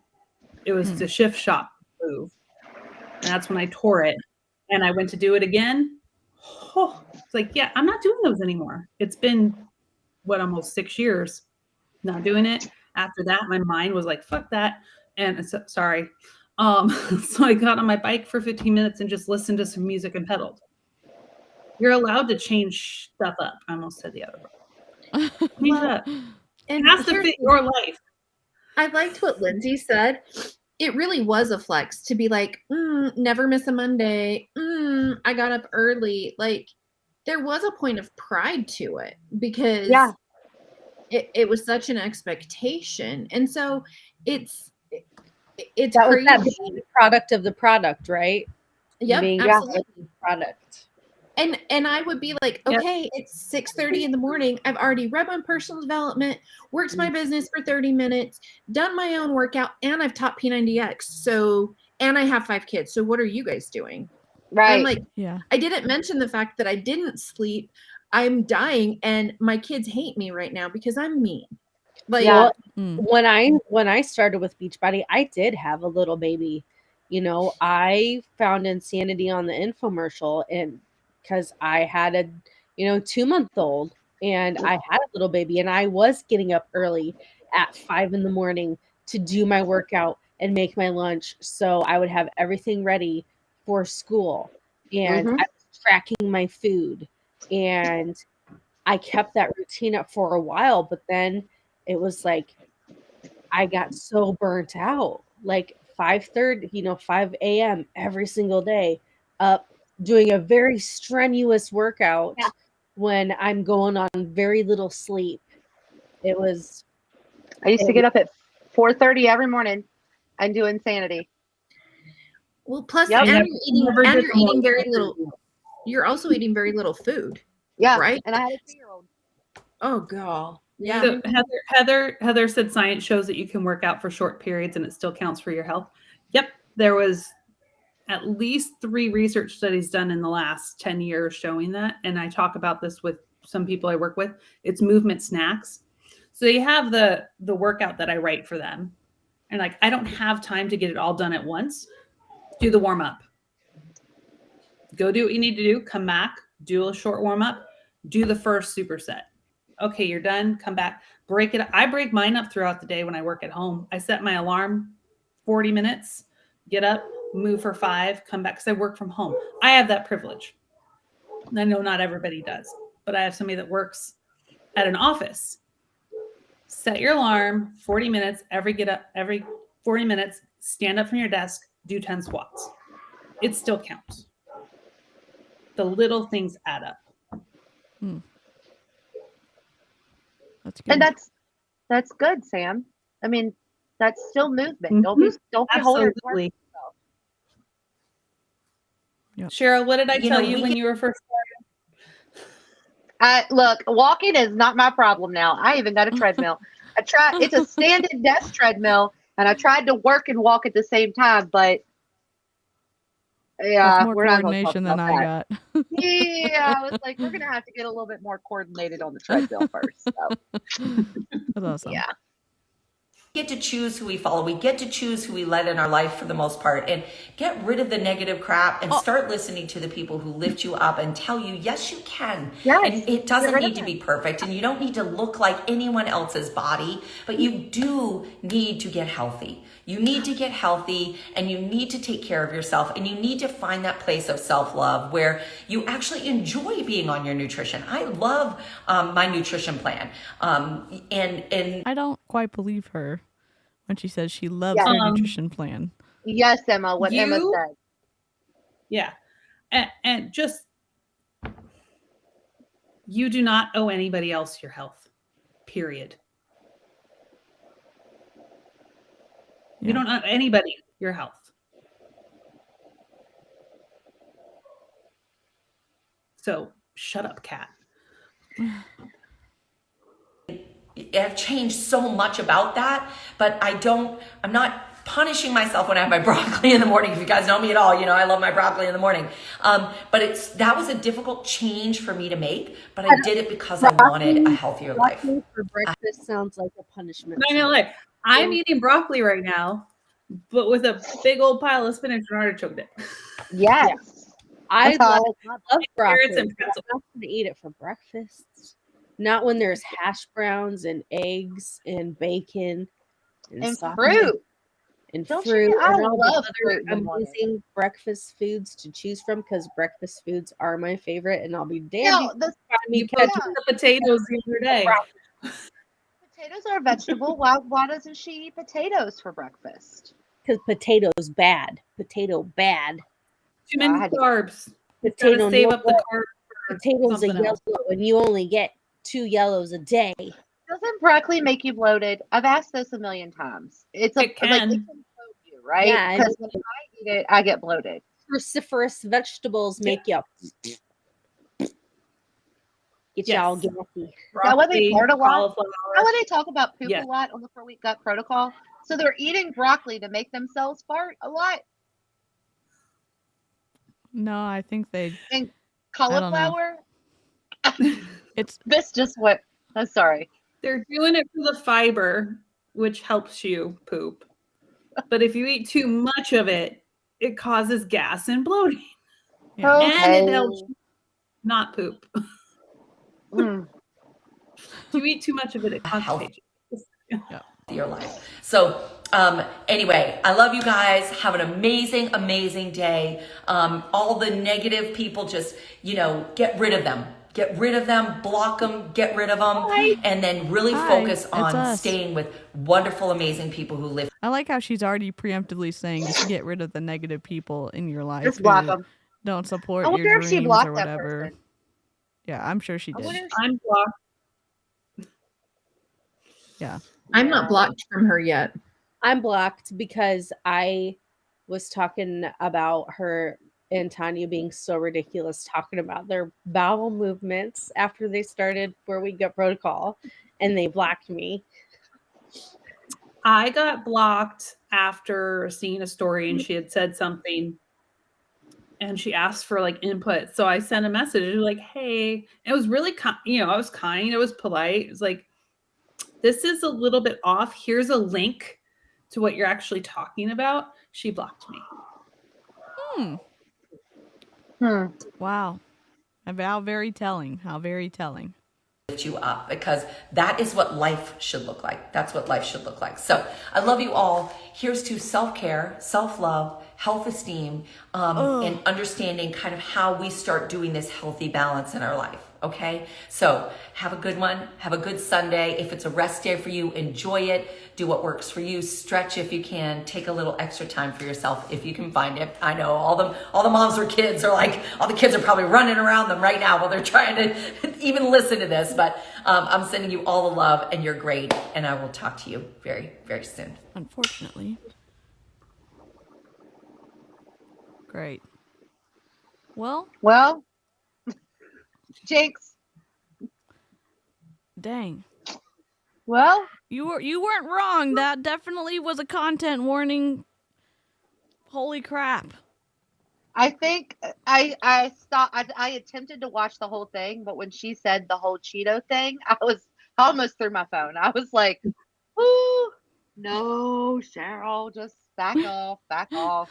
It was the shift shop move. And that's when I tore it. And I went to do it again. Oh, it's like, yeah, I'm not doing those anymore. It's been, almost 6 years not doing it. After that, my mind was like, fuck that. And sorry. So I got on my bike for 15 minutes and just listened to some music and pedaled. You're allowed to change stuff up. I almost said the other word. Change it up.
And
It has to fit your life.
I liked what Lindsay said. It really was a flex to be like, never miss a Monday. I got up early. Like, there was a point of pride to it because it was such an expectation. And so it's
That was
crazy.
that being the product of the product, right?
Yep,
Being
absolutely.
the product.
And I would be like, okay, it's 6:30 in the morning. I've already read my personal development, worked my business for 30 minutes, done my own workout, and I've taught P90X. So, and I have 5 kids. So what are you guys doing?
Right.
I'm like,
Yeah.
I didn't mention the fact that I didn't sleep. I'm dying, and my kids hate me right now because I'm mean. Like,
Well,
Mm.
when I started with Beachbody, I did have a little baby. You know, I found insanity on the infomercial, and because I had a 2-month-old, and I had a little baby, and I was getting up early at 5 in the morning to do my workout and make my lunch, so I would have everything ready for school, and I was tracking my food, and I kept that routine up for a while, but then it was like I got so burnt out. Like 5:30, 5 a.m. every single day, up doing a very strenuous workout when I'm going on very little sleep. It was
I used to get up at 4:30 every morning and do insanity.
well, plus,
Yep.
and you're eating very little.
little.
You're also eating very little food.
Yeah.
Right?
And I had a 2-year-old.
Oh, God. Yeah.
So Heather said science shows that you can work out for short periods and it still counts for your health. Yep. There was at least 3 research studies done in the last 10 years showing that. And I talk about this with some people I work with. It's movement snacks. So they have the workout that I write for them. And like, I don't have time to get it all done at once. Do the warm up. Go do what you need to do. Come back, do a short warm up, do the first superset. Okay, you're done. Come back, break it. I break mine up throughout the day when I work at home. I set my alarm 40 minutes, get up, move for 5, come back because I work from home. I have that privilege. I know not everybody does, but I have somebody that works at an office. Set your alarm 40 minutes, get up every 40 minutes, stand up from your desk, do 10 squats. It still counts. The little things add up.
That's good.
And that's good, Sam. I mean, that's still movement.
Mhm.
Don't be holding it.
Absolutely. Cheryl, what did I tell you when you were first starting?
Look, walking is not my problem now. I even got a treadmill. It's a standing desk treadmill, and I tried to work and walk at the same time, but
That's more
we're not gonna talk
coordination than
about
I
that.
got.
Yeah, I was like, we're gonna have to get a little bit more coordinated on the treadmill first. So.
That's awesome.
Yeah.
We get to choose who we follow. We get to choose who we let in our life for the most part, and get rid of the negative crap and start listening to the people who lift you up and tell you, yes, you can.
Yes.
And it doesn't need to be perfect, and you don't need to look like anyone else's body, but you do need to get healthy. You need to get healthy, and you need to take care of yourself, and you need to find that place of self-love where you actually enjoy being on your nutrition. I love my nutrition plan. And
I don't quite believe her when she says she loves her nutrition plan.
Yes, Emma, what Emma
You-
said.
Yeah. And just, you do not owe anybody else your health, period. You
Yeah.
don't owe anybody your health. So shut up, Kat.
I've changed so much about that, but I'm not punishing myself when I have my broccoli in the morning. If you guys know me at all, you know I love my broccoli in the morning. But that was a difficult change for me to make, but I did it because I wanted a healthier life.
Broccoli for breakfast sounds like a punishment.
I'm not gonna lie. I'm eating broccoli right now, but with a big old pile of spinach and artichoke dip.
Yes.
I
That's how
love broccoli.
Carrots and
but
pretzel.
I'm not going to eat it for breakfast. Not when there's hash browns and eggs and bacon
and
sausage
fruit.
and
Don't you-
fruit
I
and all
love
the
fruit in the
other
morning.
amazing breakfast foods to choose from, because breakfast foods are my favorite, and I'll be damned
No,
if
the
you find me
You put
catching
the potatoes the other day.
potatoes are a vegetable. Why doesn't she eat potatoes for breakfast?
because potatoes bad. Potato bad.
Too many
God.
carbs. You
Potato
gotta save up the
normal.
carbs for
Potatoes are
something
yellow,
else.
and you only get 2 yellows a day.
Doesn't broccoli make you bloated? I've asked this a million times. It's
It can.
like it can coat you, right?
Yeah, I
Because when I eat it, I get bloated.
Cruciferous vegetables make you get you all
Yes.
gassy.
Is that why they
Broccoli,
fart a lot?
cauliflower.
Is that why they talk about poop
Yes.
a lot on the 4-week gut protocol? So they're eating broccoli to make themselves fart a lot,
No, I think they.
and
don't know.
cauliflower.
It's
This just what. I'm sorry.
They're doing it for the fiber, which helps you poop. But if you eat too much of it, it causes gas and bloating.
yeah.
And it helps you not poop.
Mm.
If you eat too much of it, it constipates you.
Your life. So anyway, I love you guys. Have an amazing, amazing day. All the negative people, just, get rid of them. Get rid of them, block them, get rid of them, and then really
Hi,
focus
it's
on
us.
staying with wonderful, amazing people who live.
I like how she's already preemptively saying just get rid of the negative people in your life.
Just block
who
them.
Don't support
I
your
wonder if she
dreams
blocked
or
that
whatever.
person.
Yeah, I'm sure she
I
did.
wonder if
I'm blocked.
Yeah.
I'm not blocked from her yet.
I'm blocked because I was talking about her and Tanya being so ridiculous, talking about their bowel movements after they started 4-week gut protocol, and they blocked me.
I got blocked after seeing a story and she had said something and she asked for like input. So I sent a message like, hey, it was really, I was kind, it was polite. It was like, this is a little bit off. Here's a link to what you're actually talking about. She blocked me.
Wow. How very telling. How very telling.
Lift you up, because that is what life should look like. That's what life should look like. So I love you all. Here's to self-care, self-love, health esteem, and understanding kind of how we start doing this healthy balance in our life. Okay, so have a good one. Have a good Sunday. If it's a rest day for you, enjoy it. Do what works for you. Stretch if you can. Take a little extra time for yourself if you can find it. I know all the moms or kids are like, all the kids are probably running around them right now while they're trying to even listen to this. But I'm sending you all the love, and you're great. And I will talk to you very, very soon.
Unfortunately. Great. Well,
Jinx.
dang.
Well,
You weren't wrong. That definitely was a content warning. Holy crap.
I think I stopped. I attempted to watch the whole thing, but when she said the whole Cheeto thing, I almost threw my phone. I was like, "Ooh, no, Cheryl, just back off, back off."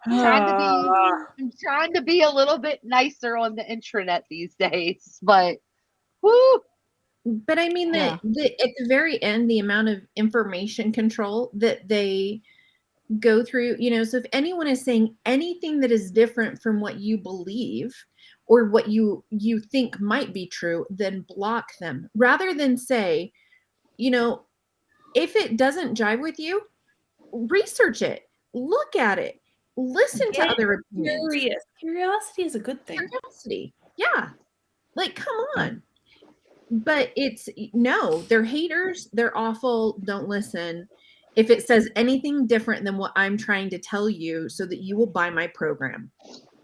I'm trying to be a little bit nicer on the intranet these days, but whoo.
But I mean,
Yeah.
at the very end, the amount of information control that they go through, so if anyone is saying anything that is different from what you believe or what you think might be true, then block them rather than say, if it doesn't jive with you, research it, look at it. listen to
Get
other opinions.
curious. Curiosity is a good thing.
Curiosity. Yeah. Like, come on. But no, they're haters. They're awful. Don't listen. If it says anything different than what I'm trying to tell you so that you will buy my program.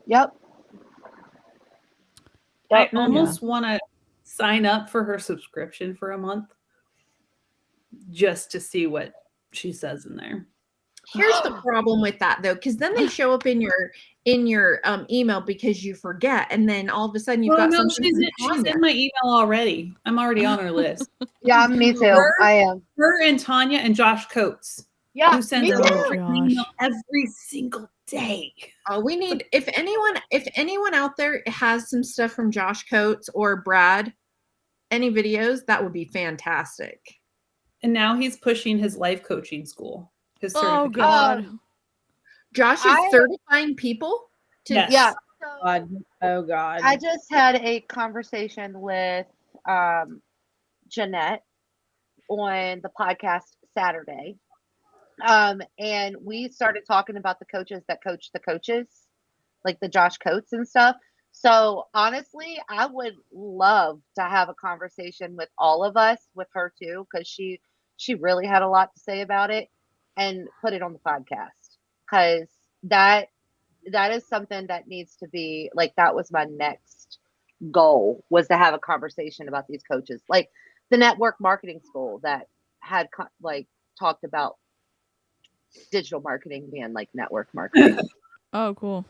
Yep.
I almost want to sign up for her subscription for a month just to see what she says in there.
Here's the problem with that though, because then they show up in your email because you forget, and then all of a sudden you've got something.
She's in my email already. I'm already on her list.
Yeah, me too. I am.
Her and Tanya and Josh Coates.
Yeah,
who sends
me
out
too.
an email every single day.
Oh, we need if anyone out there has some stuff from Josh Coates or Brad, any videos, that would be fantastic.
And now he's pushing his life coaching school. His
Oh
certification.
God.
Josh is certifying people to
Yes.
Yeah.
Oh God.
I just had a conversation with Jeanette on the podcast Saturday. And we started talking about the coaches that coach the coaches, like the Josh Coates and stuff. So honestly, I would love to have a conversation with all of us, with her too, because she really had a lot to say about it, and put it on the podcast, because that is something that needs to be like, that was my next goal, was to have a conversation about these coaches, like the network marketing school that had like talked about digital marketing being like network marketing.
Oh, cool.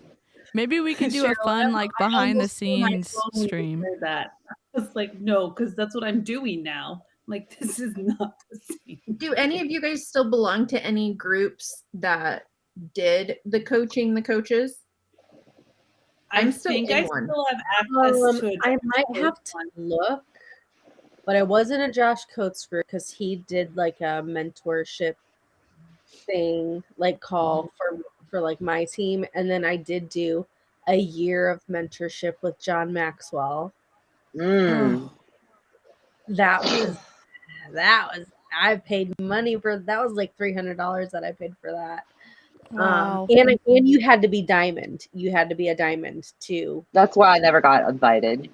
Maybe we could do a fun, like, behind the scenes stream.
That I was like, no, because that's what I'm doing now. Like, this is not the same.
Do any of you guys still belong to any groups that did the coaching, the coaches? I'm still in one.
Still have access to
I might have to look, but I was in a Josh Coates group because he did like a mentorship thing, like call for like my team, and then I did do a year of mentorship with John Maxwell. That was I paid money for that. Was like $300 that I paid for that.
Wow.
And you had to be diamond. You had to be a diamond too.
That's why I never got invited.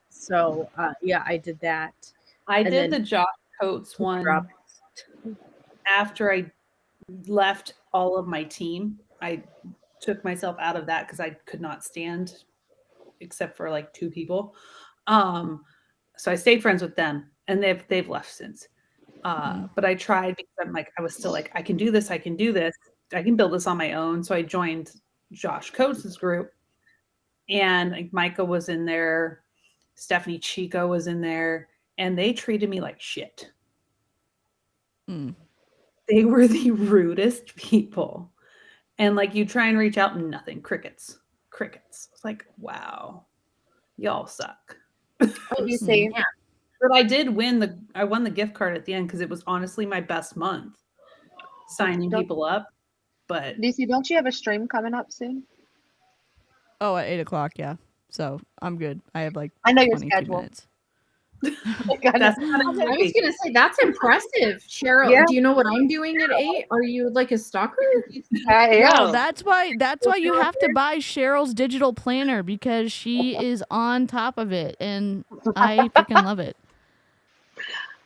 So yeah, I did that.
I did the Josh Coates one after I left all of my team. I took myself out of that because I could not stand except for like 2 people. So I stayed friends with them, and they've left since. But I tried because I'm like, I was still like, I can do this, I can do this, I can build this on my own. So I joined Josh Coates' group, and like Micah was in there, Stephanie Chico was in there, and they treated me like shit. They were the rudest people. And like, you try and reach out, and nothing. Crickets. It's like, wow, y'all suck.
Oh, you see?
Yeah.
But I won the gift card at the end because it was honestly my best month signing people up. But
DC, don't you have a stream coming up soon?
Oh, at 8 o'clock, yeah. So I'm good. I have like
I know your
22
schedule.
minutes.
that's kind of
I was gonna say that's impressive, Cheryl.
Yeah.
Do you know what I'm doing at 8? Are you like a stalker?
No, that's why you have to buy Cheryl's digital planner, because she is on top of it, and I freaking love it.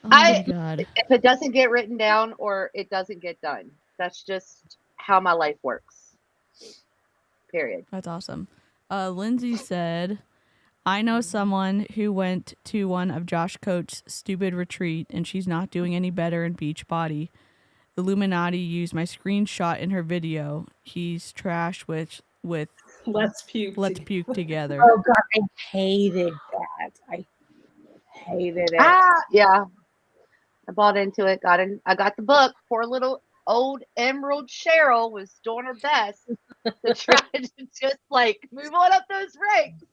Oh my God.
If it doesn't get written down, or it doesn't get done, that's just how my life works. Period.
That's awesome. Lindsay said, I know someone who went to one of Josh Coates' stupid retreat, and she's not doing any better in Beachbody. Illuminati used my screenshot in her video. He's trash with
let's puke
together.
Oh God, I hated that. I hated it.
Yeah. I bought into it. I got the book. Poor little old Emerald Cheryl was doing her best to try to just like move on up those ranks.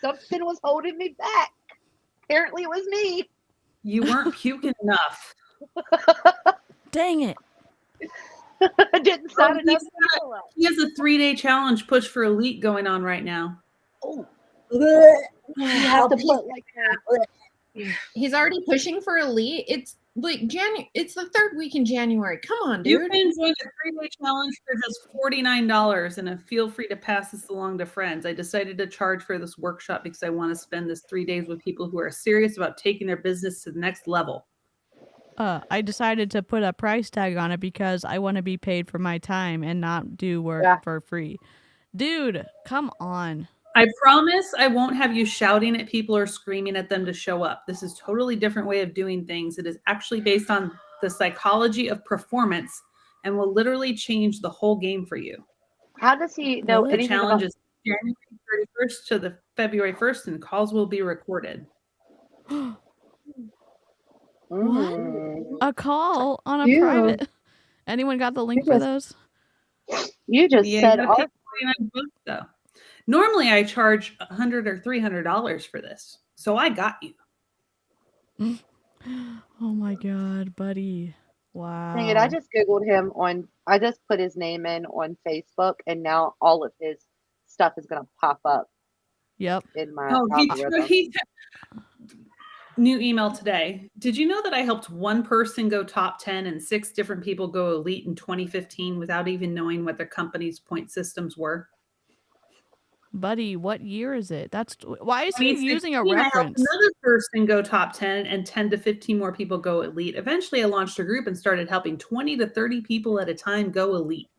Something was holding me back. Apparently it was me.
You weren't puking enough.
Dang it.
I didn't sign enough people up.
He has a 3-day challenge push for elite going on right now.
Oh. You have to put like
He's already pushing for elite. Like it's the third week in January. Come on,
You
dude.
can join the 3-day challenge for just $49, and feel free to pass this along to friends. I decided to charge for this workshop because I want to spend this 3 days with people who are serious about taking their business to the next level.
I decided to put a price tag on it because I want to be paid for my time and not do work
Yeah.
for free. Dude, come on.
I promise I won't have you shouting at people or screaming at them to show up. This is a totally different way of doing things. It is actually based on the psychology of performance and will literally change the whole game for you.
How does he know
Will it?
The
anything
challenge
about?
is January 31st to the February 1st, and calls will be recorded.
What? A call on a
You-
private. Anyone got the link for those?
You just
Yeah,
said
you gotta pay
our
$49 though. Normally I charge $100 or $300 for this. So I got you.
Oh my god, buddy. Wow.
Dang it, I just Googled him I just put his name in on Facebook, and now all of his stuff is going to pop up
Yep.
in my
Oh,
algorithm.
new email today. Did you know that I helped one person go top 10 and 6 different people go elite in 2015 without even knowing what their company's point systems were?
Buddy, what year is it? That's why is he using a
2016, I helped
reference?
another person go top 10 and 10 to 15 more people go elite. Eventually I launched a group and started helping 20 to 30 people at a time go elite.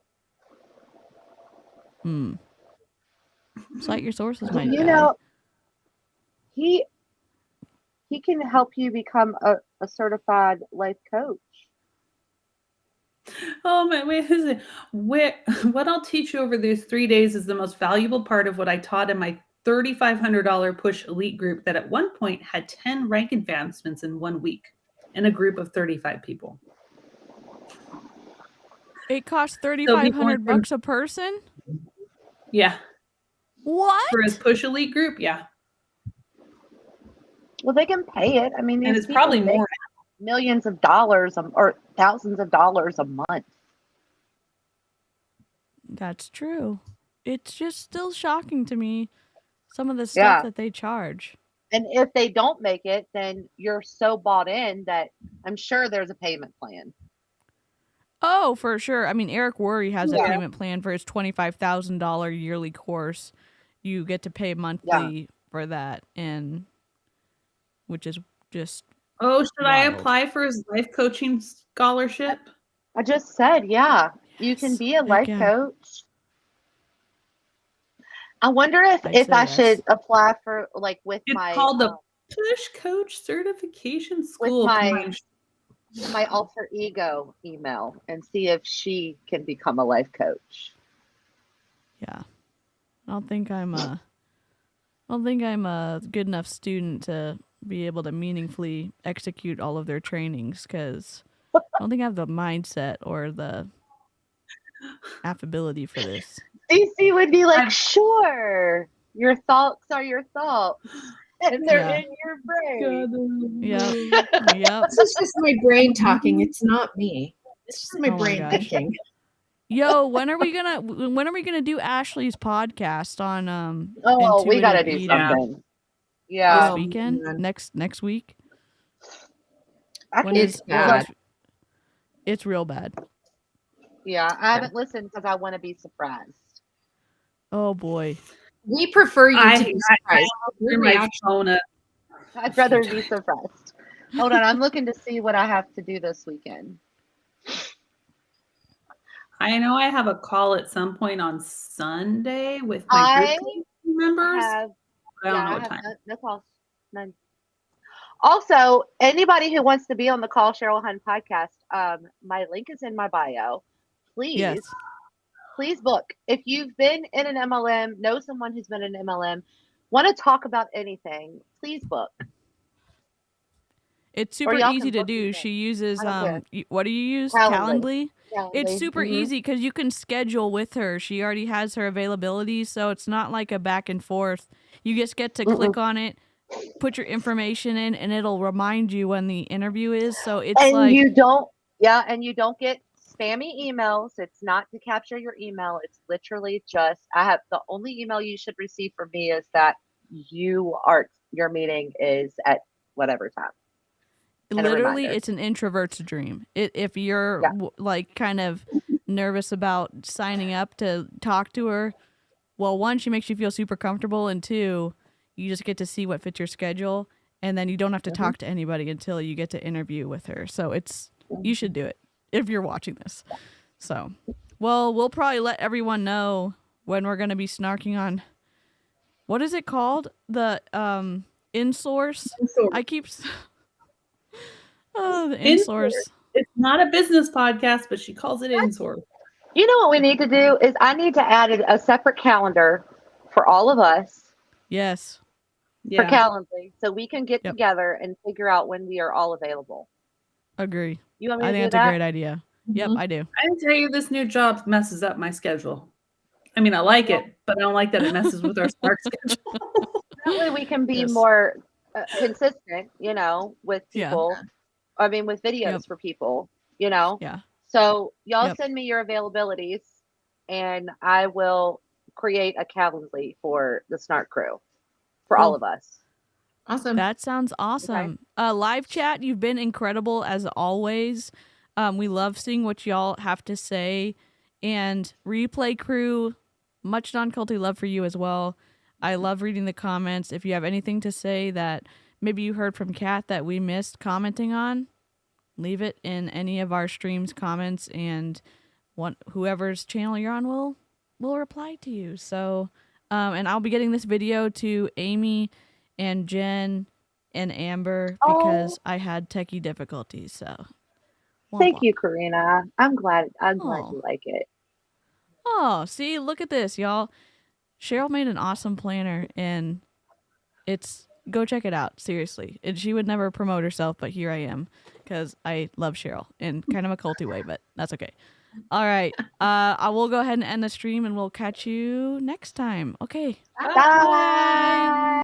Cite your sources, my
You
guy.
know, he can help you become a certified life coach.
Oh man, wait, is it? What I'll teach you over these 3 days is the most valuable part of what I taught in my $3,500 push elite group that at one point had 10 rank advancements in 1 week in a group of 35 people.
It costs
So he
$3,500
went
a person?
Yeah,
What?
for his push elite group, yeah.
Well, they can pay it. I mean,
And
these
it's probably
people make
more.
millions of dollars or thousands of dollars a month.
That's true. It's just still shocking to me some of the stuff
Yeah.
that they charge.
And if they don't make it, then you're so bought in that I'm sure there's a payment plan.
Oh, for sure. I mean, Eric Worre has a
Yeah.
payment plan for his $25,000 yearly course. You get to pay monthly for that, and which is just
Oh, should I
wild.
apply for his life coaching scholarship?
I just said, yeah, you can
Yes.
be a
Heck
life
yeah.
coach. I wonder if
I'd say
I
yes.
should apply for with
It's
my
called the Push Coach Certification School.
my alter ego email and see if she can become a life coach.
Yeah. I don't think I'm a good enough student to be able to meaningfully execute all of their trainings because I don't think I have the mindset or the affability for this.
CC would be like, sure, your thoughts are your thoughts, and they're
Yeah.
in your brain.
Yep. Yep.
This is just my brain talking. It's not me. It's just my
Oh my
brain
gosh.
thinking.
Yo, when are we gonna do Ashley's podcast on
Oh, we gotta do
intuitive eating?
something. Yeah,
This weekend?
man.
Next week?
I
When
can.
is
bad.
it's real bad.
Yeah, I haven't listened because I want to be surprised.
Oh boy.
We prefer you to be surprised. Your
Threw my
reaction-
phone up.
I'd rather be surprised. Hold on, I'm looking to see what I have to do this weekend.
I know I have a call at some point on Sunday with my group members.
I
I don't know
I
what
have
time.
no calls. None. Also, anybody who wants to be on the Call Cheryl Hunt podcast, my link is in my bio. Please,
Yes.
please book. If you've been in an MLM, know someone who's been in an MLM, want to talk about anything, please book.
It's super
y'all
easy
can
to
book me
do.
then.
She uses
I don't
what do you use?
Calendly.
Calendly? It's super
Mhm.
easy because you can schedule with her. She already has her availability, so it's not like a back and forth. You just get to click on it, put your information in, and it'll remind you when the interview is. So it's
And
like
you don't get spammy emails. It's not to capture your email. It's literally just the only email you should receive from me is that your meeting is at whatever time.
literally,
reminder.
it's an introvert's dream. If you're
Yeah.
like kind of nervous about signing up to talk to her, well, one, she makes you feel super comfortable, and two, you just get to see what fits your schedule, and then you don't have to talk to anybody until you get to interview with her. So you should do it if you're watching this. So, well, we'll probably let everyone know when we're going to be snarking on, what is it called? The in-source? I keep... Oh, the in-source.
It's not a business podcast, but she calls it in-source.
You know what we need to do is I need to add a separate calendar for all of us
Yes.
for Calendly, so we can get
Yep.
together and figure out when we are all available.
Agree.
You want me
I
to
think
do
that's
that?
a great idea. Yep, I do.
I can tell you this new job messes up my schedule. I mean, I like it, but I don't like that it messes with our Snark schedule.
That way we can be
Yes.
more consistent, with
Yeah.
people. I mean, with videos
Yep.
for people,
Yeah.
So y'all
Yep.
send me your availabilities, and I will create a Calendly for the Snark crew, for all
Cool.
of us.
Awesome.
That sounds awesome. Live chat, you've been incredible as always. We love seeing what y'all have to say. And replay crew, much non-culty love for you as well. I love reading the comments. If you have anything to say that maybe you heard from Kat that we missed commenting on, leave it in any of our streams comments, and whoever's channel you're on will reply to you. So, and I'll be getting this video to Amy and Jen and Amber because I had techie difficulties. So,
Thank you, Karina. I'm glad you like it.
Oh, see, look at this, y'all. Cheryl made an awesome planner, and go check it out, seriously. And she would never promote herself, but here I am because I love Cheryl in kind of a culty way, but that's okay. All right. I will go ahead and end the stream, and we'll catch you next time. Okay.
Bye.